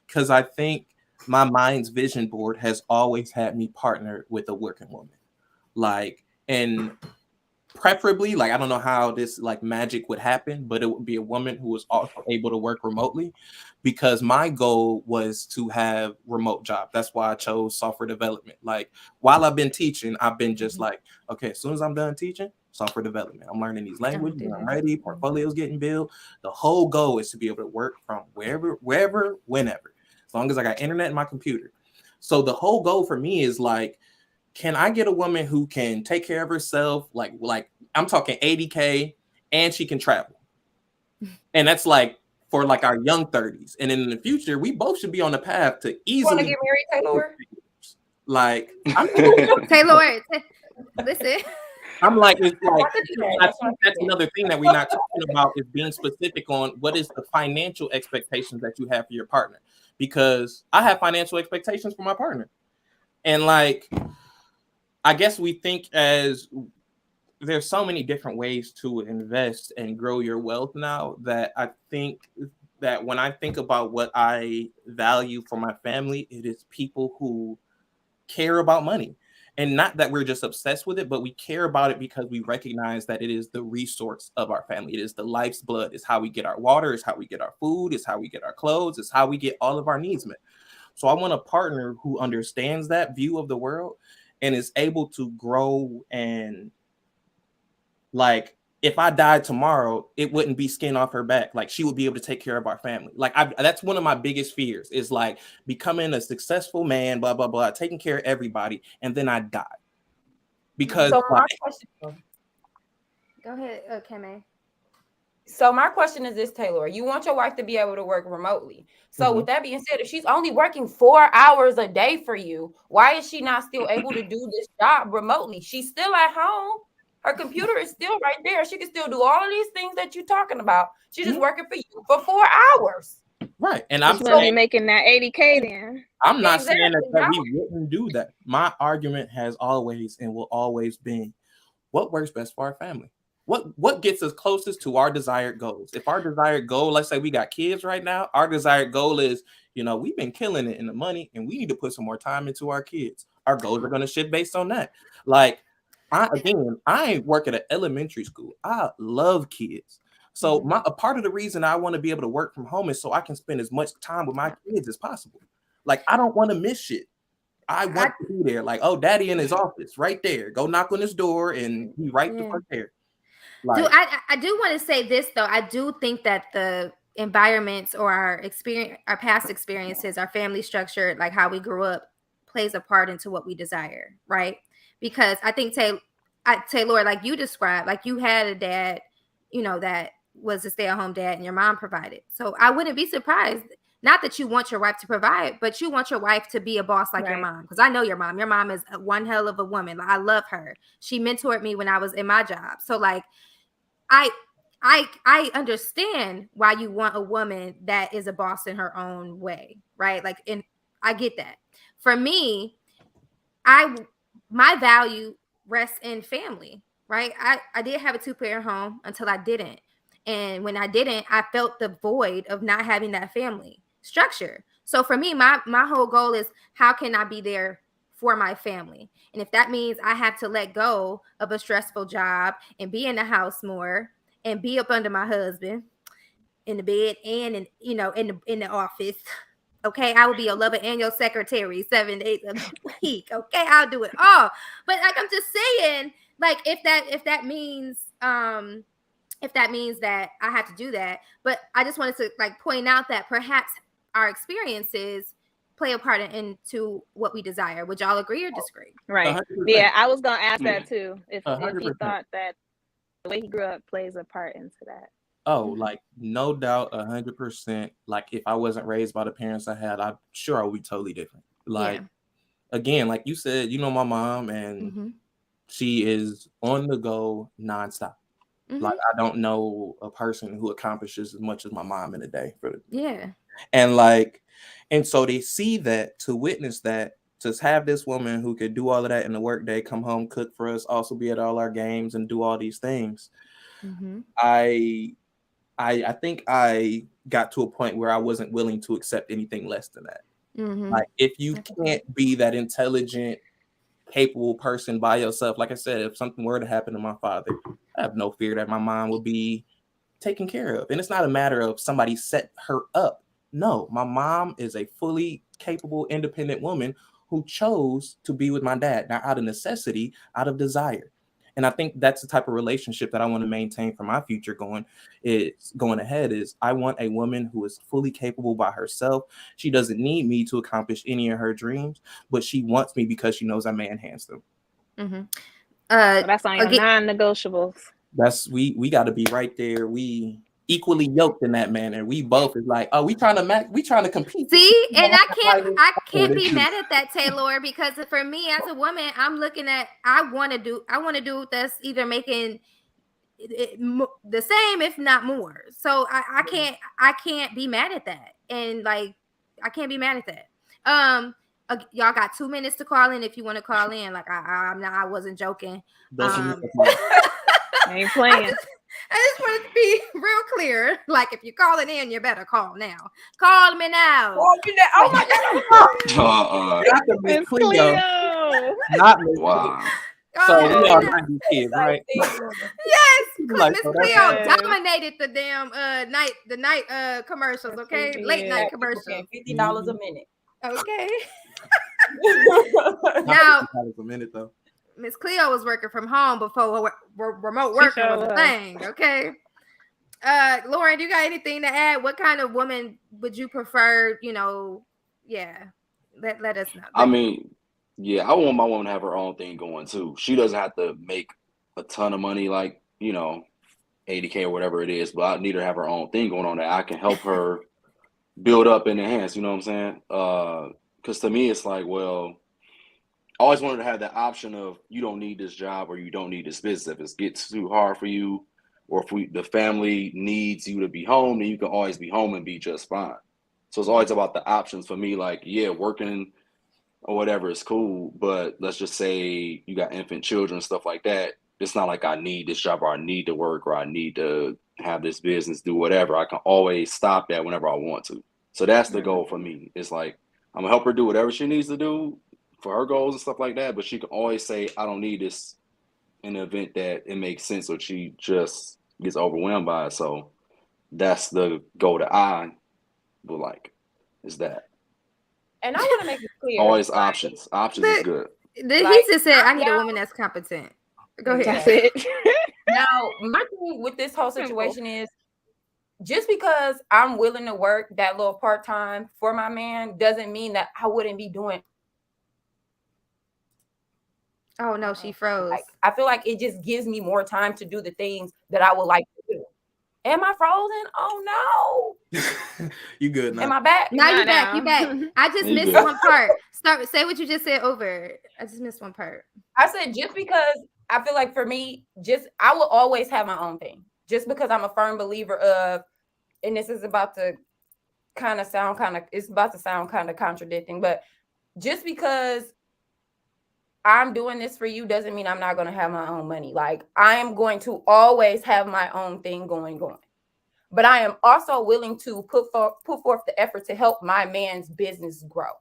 Because I think my mind's vision board has always had me partnered with a working woman, like, and preferably, like, I don't know how this like magic would happen, but it would be a woman who was also able to work remotely, because my goal was to have remote job. That's why I chose software development. Like, while I've been teaching, I've been just like, okay, as soon as I'm done teaching, software development, I'm learning these languages, I'm ready, portfolios getting built. The whole goal is to be able to work from wherever, whenever, as long as I got internet in my computer. So the whole goal for me is like, can I get a woman who can take care of herself? Like I'm talking 80K, and she can travel. And that's like for like our young 30s. And in the future, we both should be on the path to easily. You want to get married, Taylor? Like, Taylor, listen. I'm like, it's like, I think that's another thing that we're not talking about, is being specific on what is the financial expectations that you have for your partner. Because I have financial expectations for my partner. And like, I guess we think as there's so many different ways to invest and grow your wealth now, that I think that when I think about what I value for my family, it is people who care about money. And not that we're just obsessed with it, but we care about it because we recognize that it is the resource of our family. It is the life's blood. It's how we get our water. It's how we get our food. It's how we get our clothes. It's how we get all of our needs met. So I want a partner who understands that view of the world and is able to grow, and like if I died tomorrow, it wouldn't be skin off her back. Like she would be able to take care of our family. Like that's one of my biggest fears is like becoming a successful man, blah, blah, blah, taking care of everybody. And then I die. Because so my like, question, Go ahead, Keme. so my question is this, Taylor, you want your wife to be able to work remotely. So with that being said, if she's only working 4 hours a day for you, why is she not still able to do this job remotely? She's still at home. Her computer is still right there. She can still do all of these things that you're talking about. She's just working for you for 4 hours. Right. And I'm going to be making that 80K then. I'm not saying that we wouldn't do that. My argument has always and will always be what works best for our family. What gets us closest to our desired goals? If our desired goal, let's say we got kids right now, our desired goal is, we've been killing it in the money and we need to put some more time into our kids. Our goals are going to shift based on that. Like, I work at an elementary school. I love kids. So a part of the reason I want to be able to work from home is so I can spend as much time with my kids as possible. Like, I don't want to miss shit. I want to be there. Like, oh, daddy in his office right there. Go knock on his door and he right the fuck there. Like, I do want to say this though. I do think that the environments or our past experiences, our family structure, like how we grew up, plays a part into what we desire, right? Because I think Taylor, like you described, like you had a dad, that was a stay-at-home dad and your mom provided. So I wouldn't be surprised, not that you want your wife to provide, but you want your wife to be a boss like your mom. Because I know your mom. Your mom is one hell of a woman. Like, I love her. She mentored me when I was in my job. So like, I understand why you want a woman that is a boss in her own way, right? Like, and I get that. For me, my value rests in family, right? I did have a 2-parent home until I didn't. And when I didn't, I felt the void of not having that family structure. So for me, my whole goal is how can I be there for my family? And if that means I have to let go of a stressful job and be in the house more and be up under my husband in the bed and in the office, okay, I will be your lover and your secretary 7 days a week. Okay, I'll do it all. But like, I'm just saying, like, if that means that I have to do that. But I just wanted to like point out that perhaps our experiences play a part into what we desire. Would y'all agree or disagree? Right. 100%. Yeah, I was gonna ask that too. If you thought that the way he grew up plays a part into that. Oh, like no doubt, 100%. Like if I wasn't raised by the parents I had, I'm sure I would be totally different. Like again, like you said, my mom and she is on the go nonstop. Like I don't know a person who accomplishes as much as my mom in a day. And so they see that, to witness that, to have this woman who could do all of that in the workday, come home, cook for us, also be at all our games and do all these things. I think I got to a point where I wasn't willing to accept anything less than that. Like if you can't be that intelligent, capable person by yourself, like I said, if something were to happen to my father, I have no fear that my mom will be taken care of. And it's not a matter of somebody set her up. No, my mom is a fully capable, independent woman who chose to be with my dad, not out of necessity, out of desire. And I think that's the type of relationship that I want to maintain for my future going ahead. Is I want a woman who is fully capable by herself. She doesn't need me to accomplish any of her dreams, but she wants me because she knows I manhandle them. So that's on your non-negotiables. That's we got to be right there. We equally yoked in that manner. We both is like, oh, we trying to compete. See, and I can't be mad at that, Taylor, because for me as a woman, I'm looking at I want to do that's either making the same, if not more. So I can't be mad at that, and like I can't be mad at that. Y'all got 2 minutes to call in if you want to call in. Like I wasn't joking. I ain't playing. I just wanted to be real clear. Like, if you're calling in, you better call now. Call me now. Call me now. Oh my God. Not the Miss Cleo. Not Miss Cleo. So we are 90 kids, right? Yes, because Miss Cleo dominated the damn night commercials. Okay, late night commercials. $50 a minute. Okay. Now, for a minute though. Miss Cleo was working from home before remote working was a thing. Okay. Lauren, do you got anything to add? What kind of woman would you prefer? Yeah. Let us know. I mean, yeah, I want my woman to have her own thing going too. She doesn't have to make a ton of money, like, 80K or whatever it is, but I need her to have her own thing going on that I can help her build up and enhance, you know what I'm saying? Because to me, it's like, well, I always wanted to have that option of you don't need this job or you don't need this business. If it gets too hard for you, or if the family needs you to be home, then you can always be home and be just fine. So it's always about the options for me. Like, yeah, working or whatever is cool, but let's just say you got infant children and stuff like that. It's not like I need this job or I need to work or I need to have this business, do whatever. I can always stop that whenever I want to. So that's the goal for me. It's like I'm gonna help her do whatever she needs to do for her goals and stuff like that, but she can always say, I don't need this in the event that it makes sense or she just gets overwhelmed by it. So that's the goal that I would like, is that. And I want to make it clear. Always options. Options is good. He just said, I need a woman that's competent. Go ahead. That's it. Now, my thing with this whole situation is just because I'm willing to work that little part-time for my man doesn't mean that I wouldn't be doing. Oh no, she froze. Like, I feel like it just gives me more time to do the things that I would like to do. Am I frozen? Oh no. You good now? Am I back? Now you back. You back. I just missed one part. Say what you just said over. I just missed one part. I said just because I feel like for me, I will always have my own thing. Just because I'm a firm believer of, and this is about to sound contradicting, but just because I'm doing this for you doesn't mean I'm not going to have my own money. Like, I am going to always have my own thing going. But I am also willing to put forth the effort to help my man's business grow.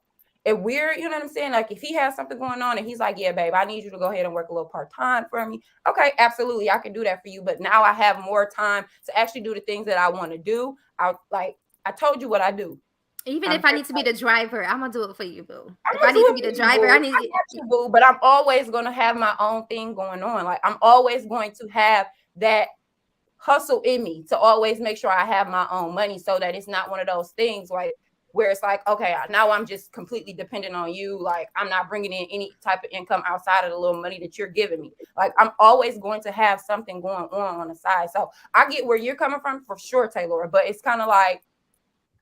If we're, you know what I'm saying? Like, if he has something going on and he's like, yeah, babe, I need you to go ahead and work a little part-time for me. Okay, absolutely. I can do that for you. But now I have more time to actually do the things that I want to do. I told you what I do. Even if I need to be the driver, I'm gonna do it for you, boo. If I need to be the driver, I need you, boo. But I'm always gonna have my own thing going on. Like, I'm always going to have that hustle in me to always make sure I have my own money, so that it's not one of those things like where it's like, okay, now I'm just completely dependent on you. Like, I'm not bringing in any type of income outside of the little money that you're giving me. Like, I'm always going to have something going on the side. So I get where you're coming from for sure, Taylor. But it's kind of like,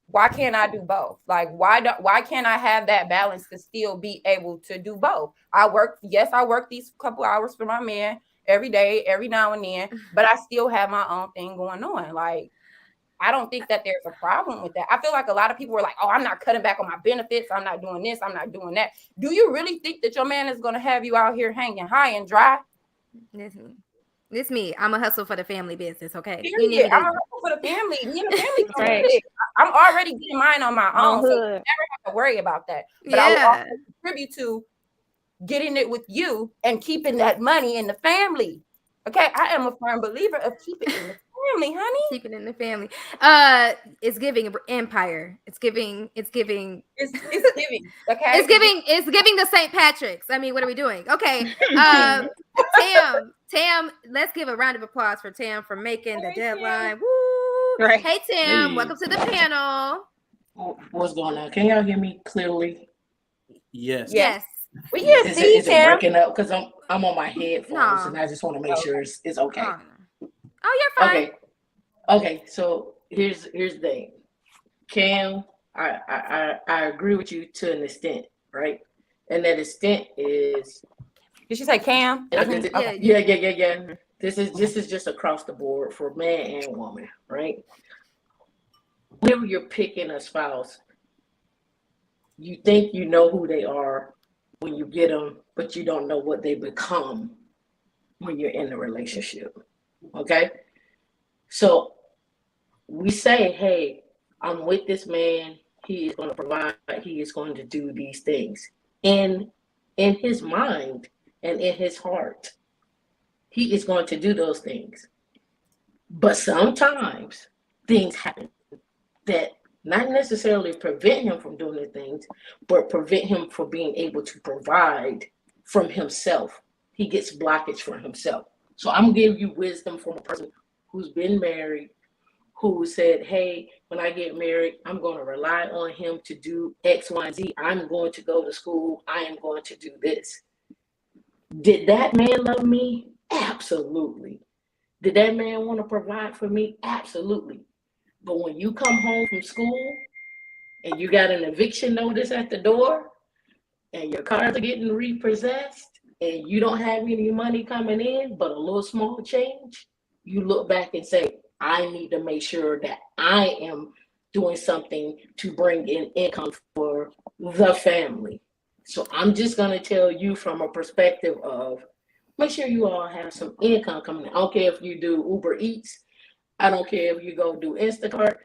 why can't I do both? Like, why can't I have that balance to still be able to do both? I work these couple hours for my man every day, every now and then, but I still have my own thing going on. Like, I don't think that there's a problem with that. I feel like a lot of people are like, oh, I'm not cutting back on my benefits. I'm not doing this. I'm not doing that. Do you really think that your man is going to have you out here hanging high and dry? This me. I'm a hustle for the family business, okay? I'm a hustle for the family. Me and the family right. I'm already getting mine on my own, so you never have to worry about that. But I will also contribute to getting it with you and keeping that money in the family. Okay, I am a firm believer of keeping it in the family, honey. Keep it in the family. It's giving empire. It's giving. It's giving. Okay. It's giving the St. Patrick's. I mean, what are we doing? Okay. Tam, let's give a round of applause for Tam for making the deadline. Woo! Right. Hey Tam, welcome to the panel. What's going on? Can y'all hear me clearly? Yes. We can see is it breaking up because I'm on my headphones and I just want to make sure it's okay. Oh, you're fine. Okay. So here's the thing, Cam. I agree with you to an extent, right? And that extent is. Did she say Cam? Yeah. This is just across the board for man and woman, right? Whenever you're picking a spouse, you think you know who they are when you get them, but you don't know what they become when you're in a relationship. Okay? So we say, hey, I'm with this man. He is going to provide. He is going to do these things. In his mind and in his heart, he is going to do those things. But sometimes things happen that Not necessarily prevent him from doing the things, but prevent him from being able to provide from himself. He gets blockage from himself. So I'm giving you wisdom from a person who's been married, who said, hey, when I get married, I'm going to rely on him to do X, Y, and Z. I'm going to go to school. I am going to do this. Did that man love me? Absolutely. Did that man want to provide for me? Absolutely. But when you come home from school and you got an eviction notice at the door and your cars are getting repossessed and you don't have any money coming in but a little small change, you look back and say, I need to make sure that I am doing something to bring in income for the family. So I'm just going to tell you from a perspective of make sure you all have some income coming in. I don't care if you do Uber Eats. I don't care if you go do Instacart.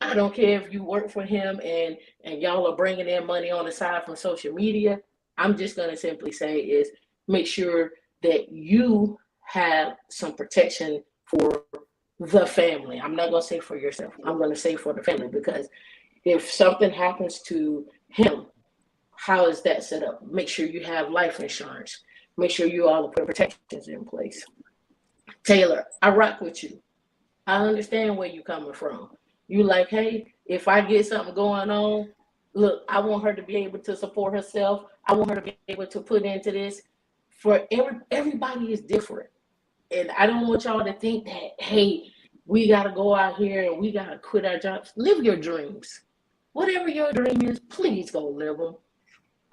I don't care if you work for him and y'all are bringing in money on the side from social media. I'm just going to simply say is make sure that you have some protection for the family. I'm not going to say for yourself. I'm going to say for the family, because if something happens to him, how is that set up? Make sure you have life insurance. Make sure you all put protections in place. Taylor, I rock with you. I understand where you're coming from. You like, hey, if I get something going on, look, I want her to be able to support herself. I want her to be able to put into this. For everybody is different. And I don't want y'all to think that, hey, we got to go out here and we got to quit our jobs. Live your dreams. Whatever your dream is, please go live them.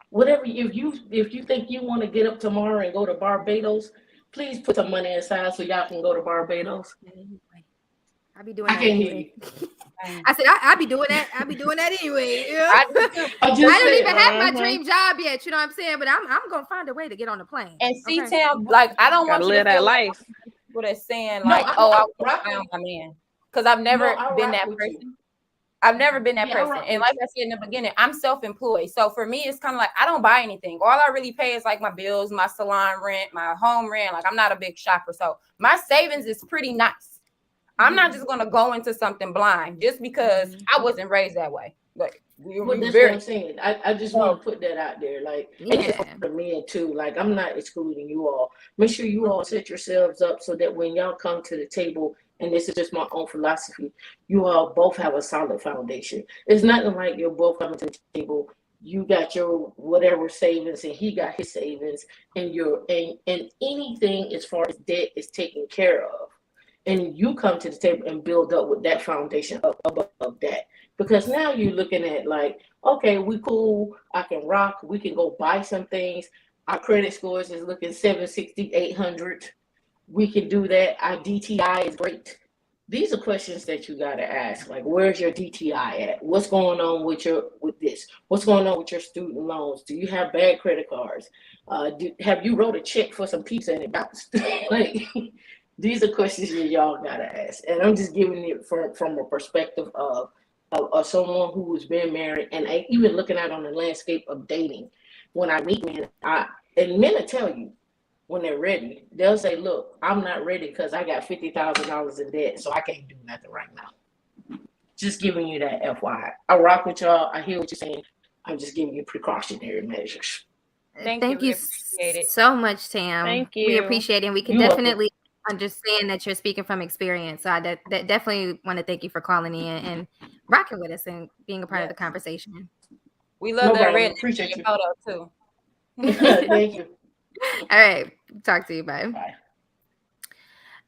Whatever, if you think you want to get up tomorrow and go to Barbados, please put some money aside so y'all can go to Barbados. I'll be doing I that can't anyway. hear you. I said I'll be doing that. I'll be doing that anyway. You know? I I don't even have my dream job yet. You know what I'm saying? But I'm gonna find a way to get on the plane. And see, okay? Tam, like I don't want Gotta you to live that feel like life. people that's saying No, like, I found my man, because I've never been that person. You. I've never been that Yeah, person. And like I said in the beginning, I'm self-employed. So for me, it's kind of like I don't buy anything. All I really pay is like my bills, my salon rent, my home rent. Like I'm not a big shopper. So my savings is pretty nice. I'm not just gonna go into something blind just because I wasn't raised that way. Like well, that's what I'm saying. I just want to put that out there. Like Yeah. for men too. Like I'm not excluding you all. Make sure you all set yourselves up so that when y'all come to the table, and this is just my own philosophy, you all both have a solid foundation. It's nothing like you're both coming to the table. You got your whatever savings and he got his savings, and and anything as far as debt is taken care of. And you come to the table and build up with that foundation above that. Because now you're looking at like, okay, we cool. I can rock. We can go buy some things. Our credit scores is looking 760, 800. We can do that. Our DTI is great. These are questions that you got to ask. Like, where's your DTI at? What's going on with this? What's going on with your student loans? Do you have bad credit cards? Have you wrote a check for some pizza and it bounced? Like, these are questions that y'all got to ask. And I'm just giving it from a perspective of someone who's been married, and even looking at on the landscape of dating. When I meet men, and men will tell you when they're ready, they'll say, look, I'm not ready because I got $50,000 in debt, so I can't do nothing right now. Just giving you that FYI. I rock with y'all. I hear what you're saying. I'm just giving you precautionary measures. Thank you so much, Tam. Thank you. We appreciate it. And we can definitely understand that you're speaking from experience. So I definitely want to thank you for calling in and rocking with us and being a part of the conversation. We love that red. Appreciate you. Photo too. Thank you. All right. Talk to you. Bye. Bye.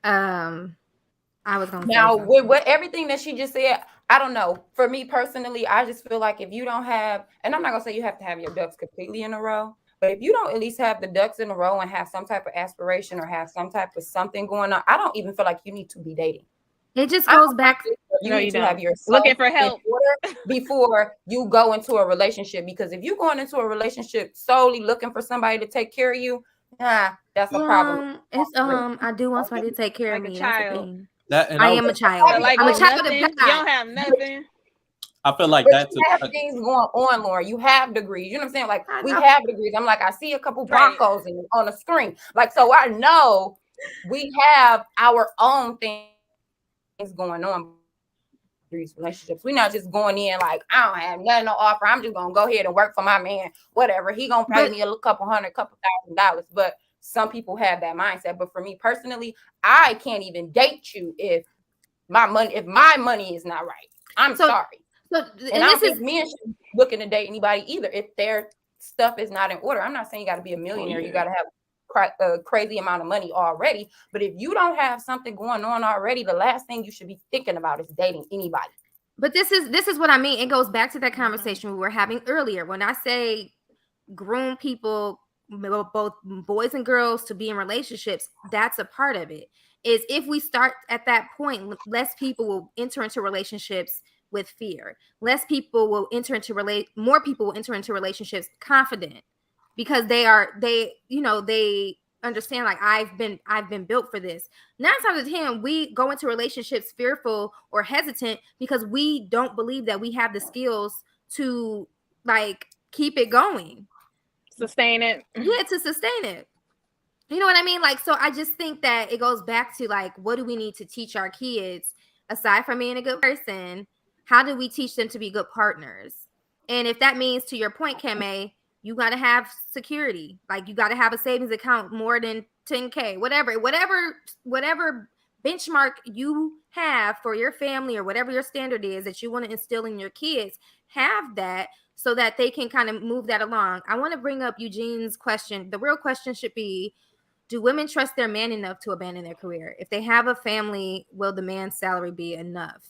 I was going to now with what everything that she just said, I don't know. For me personally, I just feel like if you don't have, and I'm not gonna say you have to have your ducks completely in a row, but if you don't at least have the ducks in a row and have some type of aspiration or have some type of something going on, I don't even feel like you need to be dating. It just goes back. You need to have your looking for help before you go into a relationship. Because if you're going into a relationship solely looking for somebody to take care of you, that's a problem. It's I do want somebody to take care of me. That's the thing. I am a child. Like, I'm a child of God. You don't have nothing. I feel like that's you have things going on, Laura. You have degrees. You know what I'm saying? Like we have degrees. I'm like, I see a couple Broncos on the screen. Like, so I know we have our own things going on. these relationships. We're not just going in like, I don't have nothing to offer. I'm just gonna go ahead and work for my man. Whatever. He gonna pay me a couple $100,000. But some people have that mindset. But for me personally, I can't even date you if my money is not right. I'm sorry. So, and I don't think men should be looking to date anybody either if their stuff is not in order. I'm not saying you got to be a millionaire. You got to have a crazy amount of money already. But if you don't have something going on already, the last thing you should be thinking about is dating anybody. But this is what I mean. It goes back to that conversation we were having earlier. When I say groom people, both boys and girls, to be in relationships, that's a part of it. Is if we start at that point, less people will enter into relationships with fear. Less people will enter into more people will enter into relationships confident, because they understand, like, I've been built for this. 9 times out of 10, we go into relationships fearful or hesitant because we don't believe that we have the skills to, like, keep it going, sustain it. Yeah, to sustain it. You know what I mean? Like, so I just think that it goes back to, like, what do we need to teach our kids aside from being a good person? How do we teach them to be good partners? And if that means, to your point, Keme, you got to have security. Like, you got to have a savings account more than 10K, whatever benchmark you have for your family, or whatever your standard is that you want to instill in your kids, have that so that they can kind of move that along. I want to bring up Eugene's question. The real question should be, do women trust their man enough to abandon their career? If they have a family, will the man's salary be enough?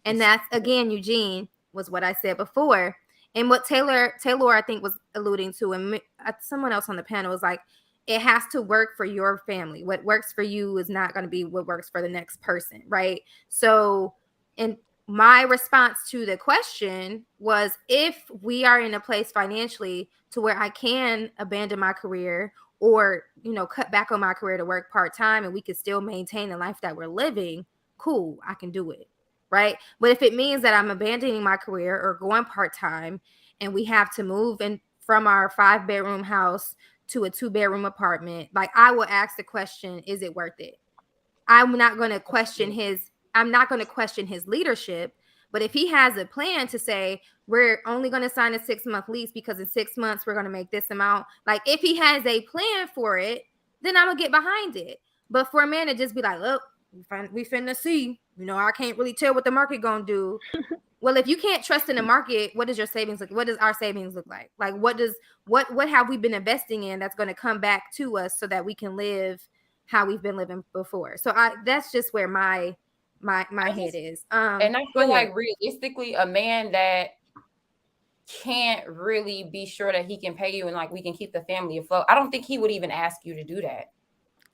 And that's, again, Eugene, was what I said before. And what Taylor, I think, was alluding to, and someone else on the panel was like, it has to work for your family. What works for you is not going to be what works for the next person, right? So, and my response to the question was, if we are in a place financially to where I can abandon my career, or, cut back on my career to work part-time, and we can still maintain the life that we're living, cool, I can do it. Right. But if it means that I'm abandoning my career or going part-time, and we have to move in from our 5-bedroom house to a 2-bedroom apartment, like, I will ask the question, is it worth it? I'm not going to question his leadership. But if he has a plan to say, we're only going to sign a 6-month lease because in 6 months we're going to make this amount, like, if he has a plan for it, then I'm going to get behind it. But for a man to just be like, look, we finna see, I can't really tell what the market gonna do. Well, if you can't trust in the market, what does your savings look? What does our savings look like? Like, what have we been investing in that's going to come back to us so that we can live how we've been living before? So that's just where my head is. And I feel like, realistically, a man that can't really be sure that he can pay you and, like, we can keep the family afloat, I don't think he would even ask you to do that.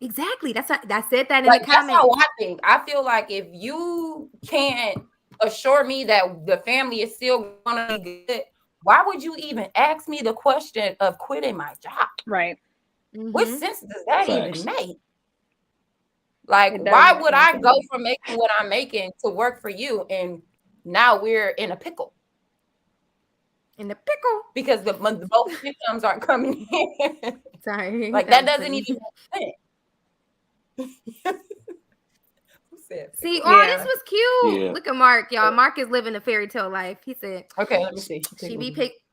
Exactly. I said that in the comments. That's how I think. I feel like if you can't assure me that the family is still gonna be good, why would you even ask me the question of quitting my job? Right. Mm-hmm. What sense does that even make? Like, why would I go from making what I'm making to work for you, and now we're in a pickle? Because the both incomes aren't coming in. Sorry. Like, that doesn't even make sense. See, this was cute. Yeah. Look at Mark, y'all. Mark is living a fairy tale life. He said, okay, let me see.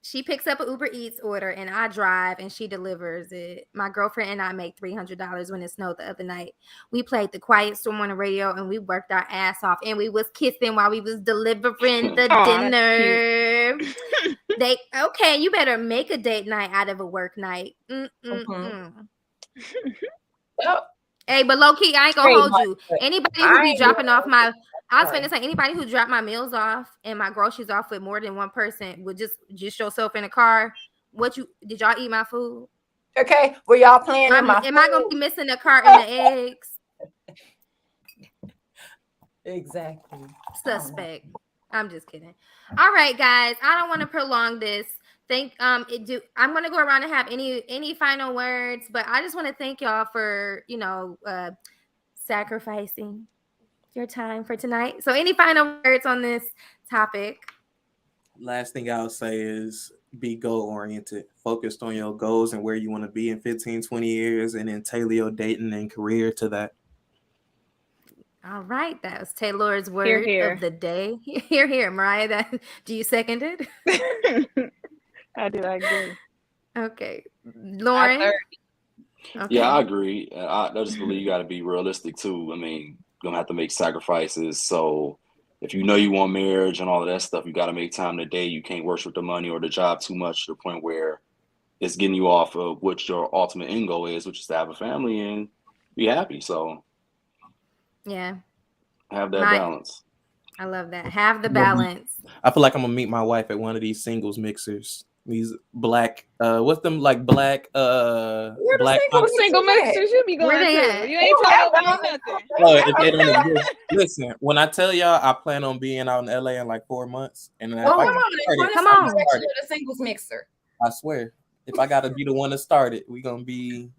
She picks up an Uber Eats order, and I drive, and she delivers it. My girlfriend and I make $300 when it snowed the other night. We played The Quiet Storm on the radio, and we worked our ass off, and we was kissing while we was delivering the dinner. Okay, you better make a date night out of a work night. Well, hey, but low key, I ain't gonna hold you. Anybody who be dropping off my, I was finna say, anybody who drop my meals off and my groceries off with more than one person would just yourself in a car. Did y'all eat my food? Okay, were y'all playing am I gonna be missing the cart and the eggs? Exactly. Suspect. I'm just kidding. All right, guys. I don't want to prolong this. I'm gonna go around and have any final words, but I just want to thank y'all for sacrificing your time for tonight. So any final words on this topic? Last thing I'll say is be goal oriented, focused on your goals and where you want to be in 15-20 years, and then tailor your dating and career to that. All right, that was Taylor's word Hear, hear. of the day. Here, Mariah. Do you second it? I do. I agree. Okay, Lauren. Okay. Yeah, I agree. I just believe you got to be realistic too. I mean, gonna have to make sacrifices. So if you know you want marriage and all of that stuff, you got to make time to date. You can't worship the money or the job too much to the point where it's getting you off of what your ultimate end goal is, which is to have a family and be happy. So Yeah, have that balance. I love that. Have the balance. I feel like I'm gonna meet my wife at one of these singles mixers. These black, what's them like black, black single mixers you be going Where they to. at? You ain't playing about nothing. If they don't exist, listen, when I tell y'all I plan on being out in LA in like 4 months, and then Well, come on. The singles mixer. I swear, if I gotta be the one to start it, we're gonna be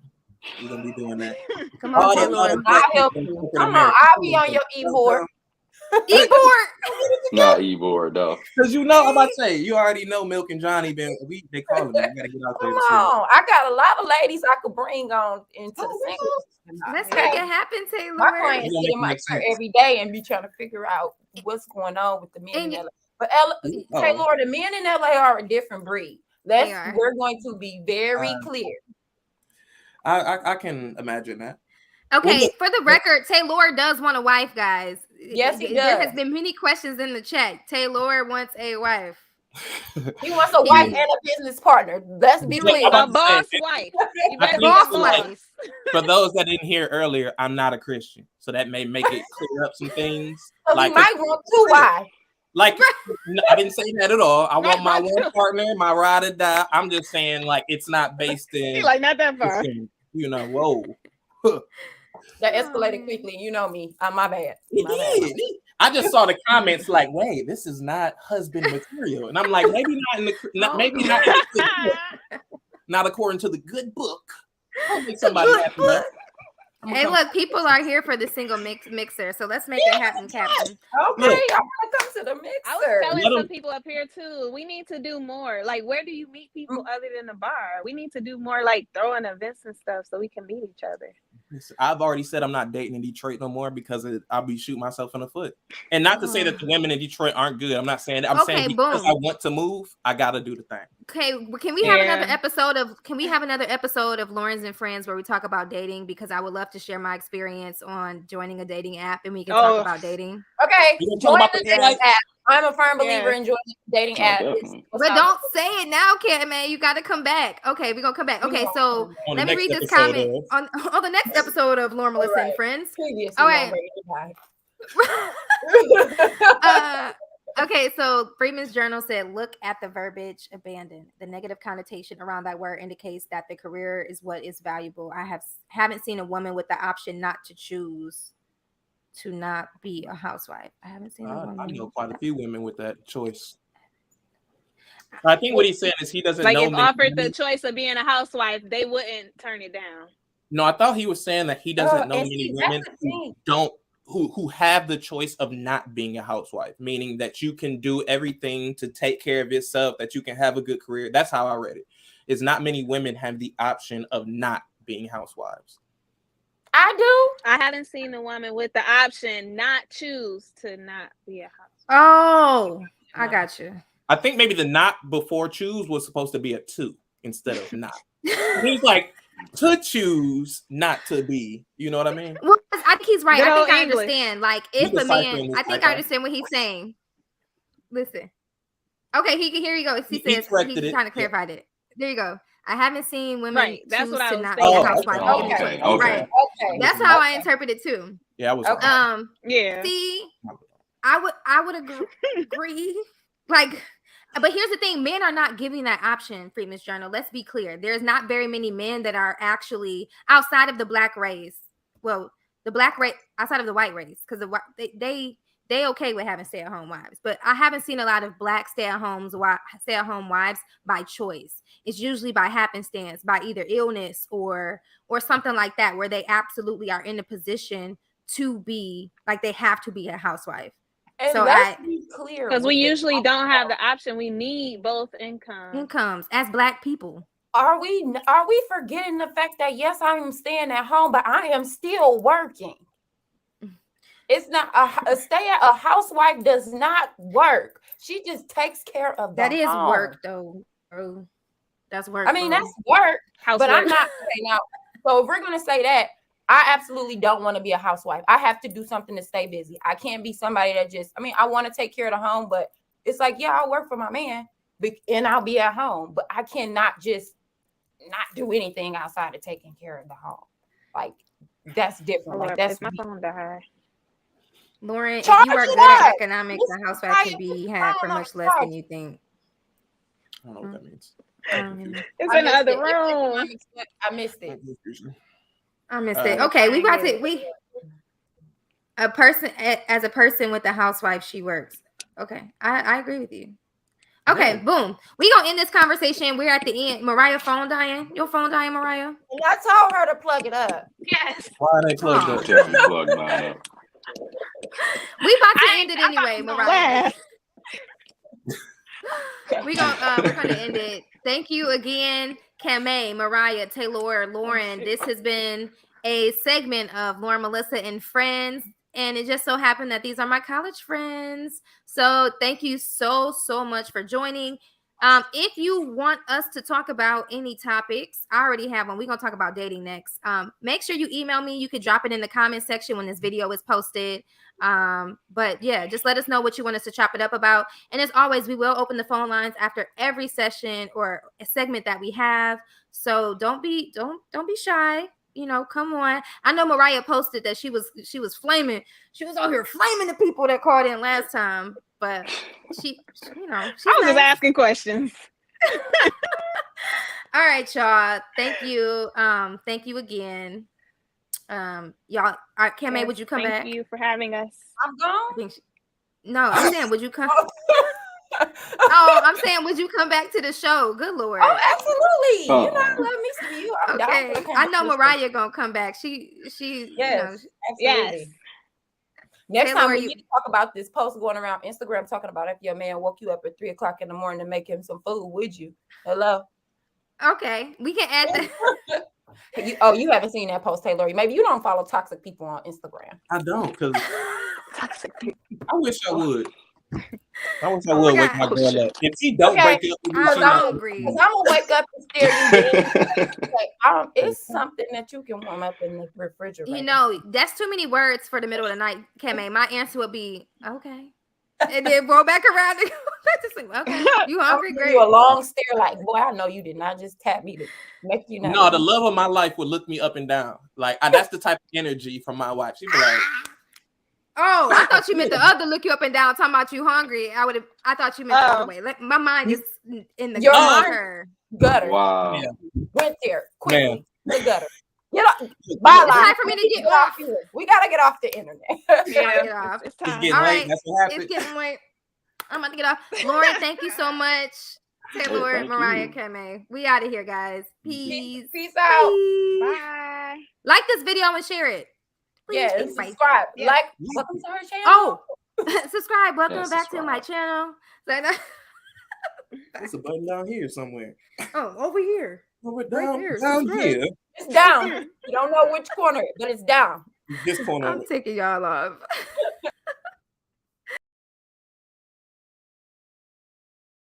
doing that. Come on, Taylor. I'll help you. Come on, I'll be on your e-board. E-board. Not e-board though. Because I'm about to say, you already know Milk and Johnny they calling me. You gotta get out there. Come on, I got a lot of ladies I could bring on into the singles. Let's make it happen, Taylor. My clients sit in my chair every day and be trying to figure out what's going on with the men in LA. But Taylor, the men in LA are a different breed. We're going to be very clear. I can imagine that. Okay, for the record, Taylor does want a wife, guys. Yes, he does. There has been many questions in the chat. Taylor wants a wife. He wants a wife and a business partner. Let's be clear. A boss wife. Boss wife. For those that didn't hear earlier, I'm not a Christian, so that may make it clear up some things. So like, might want two wives. Like, I didn't say that at all. I want my one partner, my ride or die. I'm just saying, like, it's not based in like not that far. Whoa. That escalated quickly. You know me. My bad. I just saw the comments like, "Wait, this is not husband material," and I'm like, maybe not according to the good book. I'll make somebody happy. Hey, look, people are here for the single mixer, so let's make it happen, Captain. Okay, I want to come to the mixer. I was telling some people up here too. We need to do more. Like, where do you meet people other than the bar? We need to do more, like throwing events and stuff, so we can meet each other. I've already said I'm not dating in Detroit no more because I'll be shooting myself in the foot. And not to say that the women in Detroit aren't good. I'm not saying that. I'm saying because I want to move, I gotta do the thing. Okay, can we have another episode of? Can we have another episode of Lawrence and Friends where we talk about dating? Because I would love to share my experience on joining a dating app, and we can talk about dating. Okay, join the dating app. I'm a firm believer in joining dating apps. But don't say it now, Cat Man. You got to come back. Okay, we're gonna come back. Okay, so let me read this comment on the next episode of Lawrence and Friends. All right. Okay, so Freeman's Journal said, look at the verbiage abandoned. The negative connotation around that word indicates that the career is what is valuable. I haven't seen a woman with the option not to choose to not be a housewife. I haven't seen a woman. I know quite a few women with that choice. I think what he's saying is he doesn't like know. If offered the choice of being a housewife, they wouldn't turn it down. No, I thought he was saying that he doesn't know many women who have the choice of not being a housewife, meaning that you can do everything to take care of yourself, that you can have a good career. That's how I read it. It's not many women have the option of not being housewives. I do. I haven't seen a woman with the option not choose to not be a housewife. Oh, I got you. I think maybe the not before choose was supposed to be a 2 instead of not. He's like, to choose not to be, you know what I mean? Well, I think he's right. Good I think I English. Understand. Like, if a man, I think I understand what he's saying. Listen. Okay, here you go. He says he's trying to clarify it. There you go. I haven't seen women That's what I was not saying. be a housewife. Okay. Right. That's how I interpret it too. Yeah, I was. Yeah. See, I would agree. Like, but here's the thing: men are not giving that option. Freeman's Journal. Let's be clear. There's not very many men that are actually outside of the black race. Well, the black race outside of the white race, because they okay with having stay-at-home wives. But I haven't seen a lot of black stay-at-home wives by choice. It's usually by happenstance, by either illness or something like that, where they absolutely are in a position to be like they have to be a housewife. And so let's be clear, because we usually don't have the option. We need both incomes as black people. Are we forgetting the fact that yes, I am staying at home, but I am still working? It's not a housewife does not work. She just takes care of the That is home. work, though, bro. That's work. I mean, bro. that's work, Housework. but I'm not saying now. So if we're gonna say that, I absolutely don't want to be a housewife. I have to do something to stay busy. I can't be somebody that just. I mean, I want to take care of the home, but it's like, yeah, I'll work for my man, and I'll be at home, but I cannot just not do anything outside of taking care of the home. Like that's different. Lord, Like that's if my phone died. Lauren, if Charge you are it good at up. economics, Listen, a housewife can be had for much less than you think. I don't know what that means. It's in the other it. room. I missed it. I missed it. Okay, we about to a person as a person with a housewife, she works. Okay, I agree with you. Okay, Yeah. boom. We gonna end this conversation. We're at the end. Mariah, phone dying. Your phone dying, Mariah? And I told her to plug it up. Yes. Why are they plugged up? Definitely plug mine up. We about to end it anyway, Mariah. We're gonna end it. Thank you again, Kamei, Mariah, Taylor, Lauren. This has been a segment of Lauren, Melissa, and Friends. And it just so happened that these are my college friends. So thank you so much for joining. If you want us to talk about any topics, I already have one. We're going to talk about dating next. Make sure you email me. You could drop it in the comment section when this video is posted. But yeah, just let us know what you want us to chop it up about. And as always, we will open the phone lines after every session or a segment that we have. So don't be shy. You know, come on. I know Mariah posted that she was flaming. She was out here flaming the people that called in last time, but she you know, she's I was just nice. asking questions. All right, y'all. Thank you. Thank you again. Y'all, Kamei, would you come back? Thank you for having us. I'm gone. No, I'm saying, would you come? Oh, I'm saying, would you come back to the show? Good Lord. Oh, absolutely. You know, I love me some you. I'm okay. down. I know Mariah gonna come back. She yes, you know, absolutely. Yes. Next Taylor, time we need to talk about this post going around Instagram talking about if your man woke you up at 3:00 in the morning to make him some food, would you? Hello. Okay, we can add that. You haven't seen that post, Taylor. Maybe you don't follow toxic people on Instagram. I don't, because Toxic people. I wish I would. I wish I would wake my girl up. If she don't break up with me, I'm she's not hungry. Because I'm gonna wake up and stare you. Like, it's something that you can warm up in the refrigerator. You know, that's too many words for the middle of the night, Kamei. My answer would be okay, and then roll back around and go back to sleep. Okay, you hungry? Great. You a long stare, like, boy, I know you did not just tap me to make you know. No, the love of my life would look me up and down. Like that's the type of energy from my wife. She'd be like, "Oh, I thought you meant the other look you up and down, talking about you hungry." I thought you meant the other way. Like, my mind is in the gutter. Wow. Yeah. Went there quickly. The gutter. It's time for me to get off. We gotta get off the internet. Yeah, It's it's time. getting All late. right. That's what happened. It's getting late. I'm about to get off. Lauren, thank you so much. Taylor, Thank Mariah, you. Kamei. We out of here, guys. Peace. Peace out. Bye. Like this video and share it. Please. Yeah, Thanks, bye. subscribe. Yeah. Like, welcome to our channel. Oh, subscribe. Welcome Yeah, back to my channel. There's a button down here somewhere. Oh, over here. Over Right down, there, down subscribe. here. It's down. You don't know which corner, but it's down. This corner. I'm taking y'all off.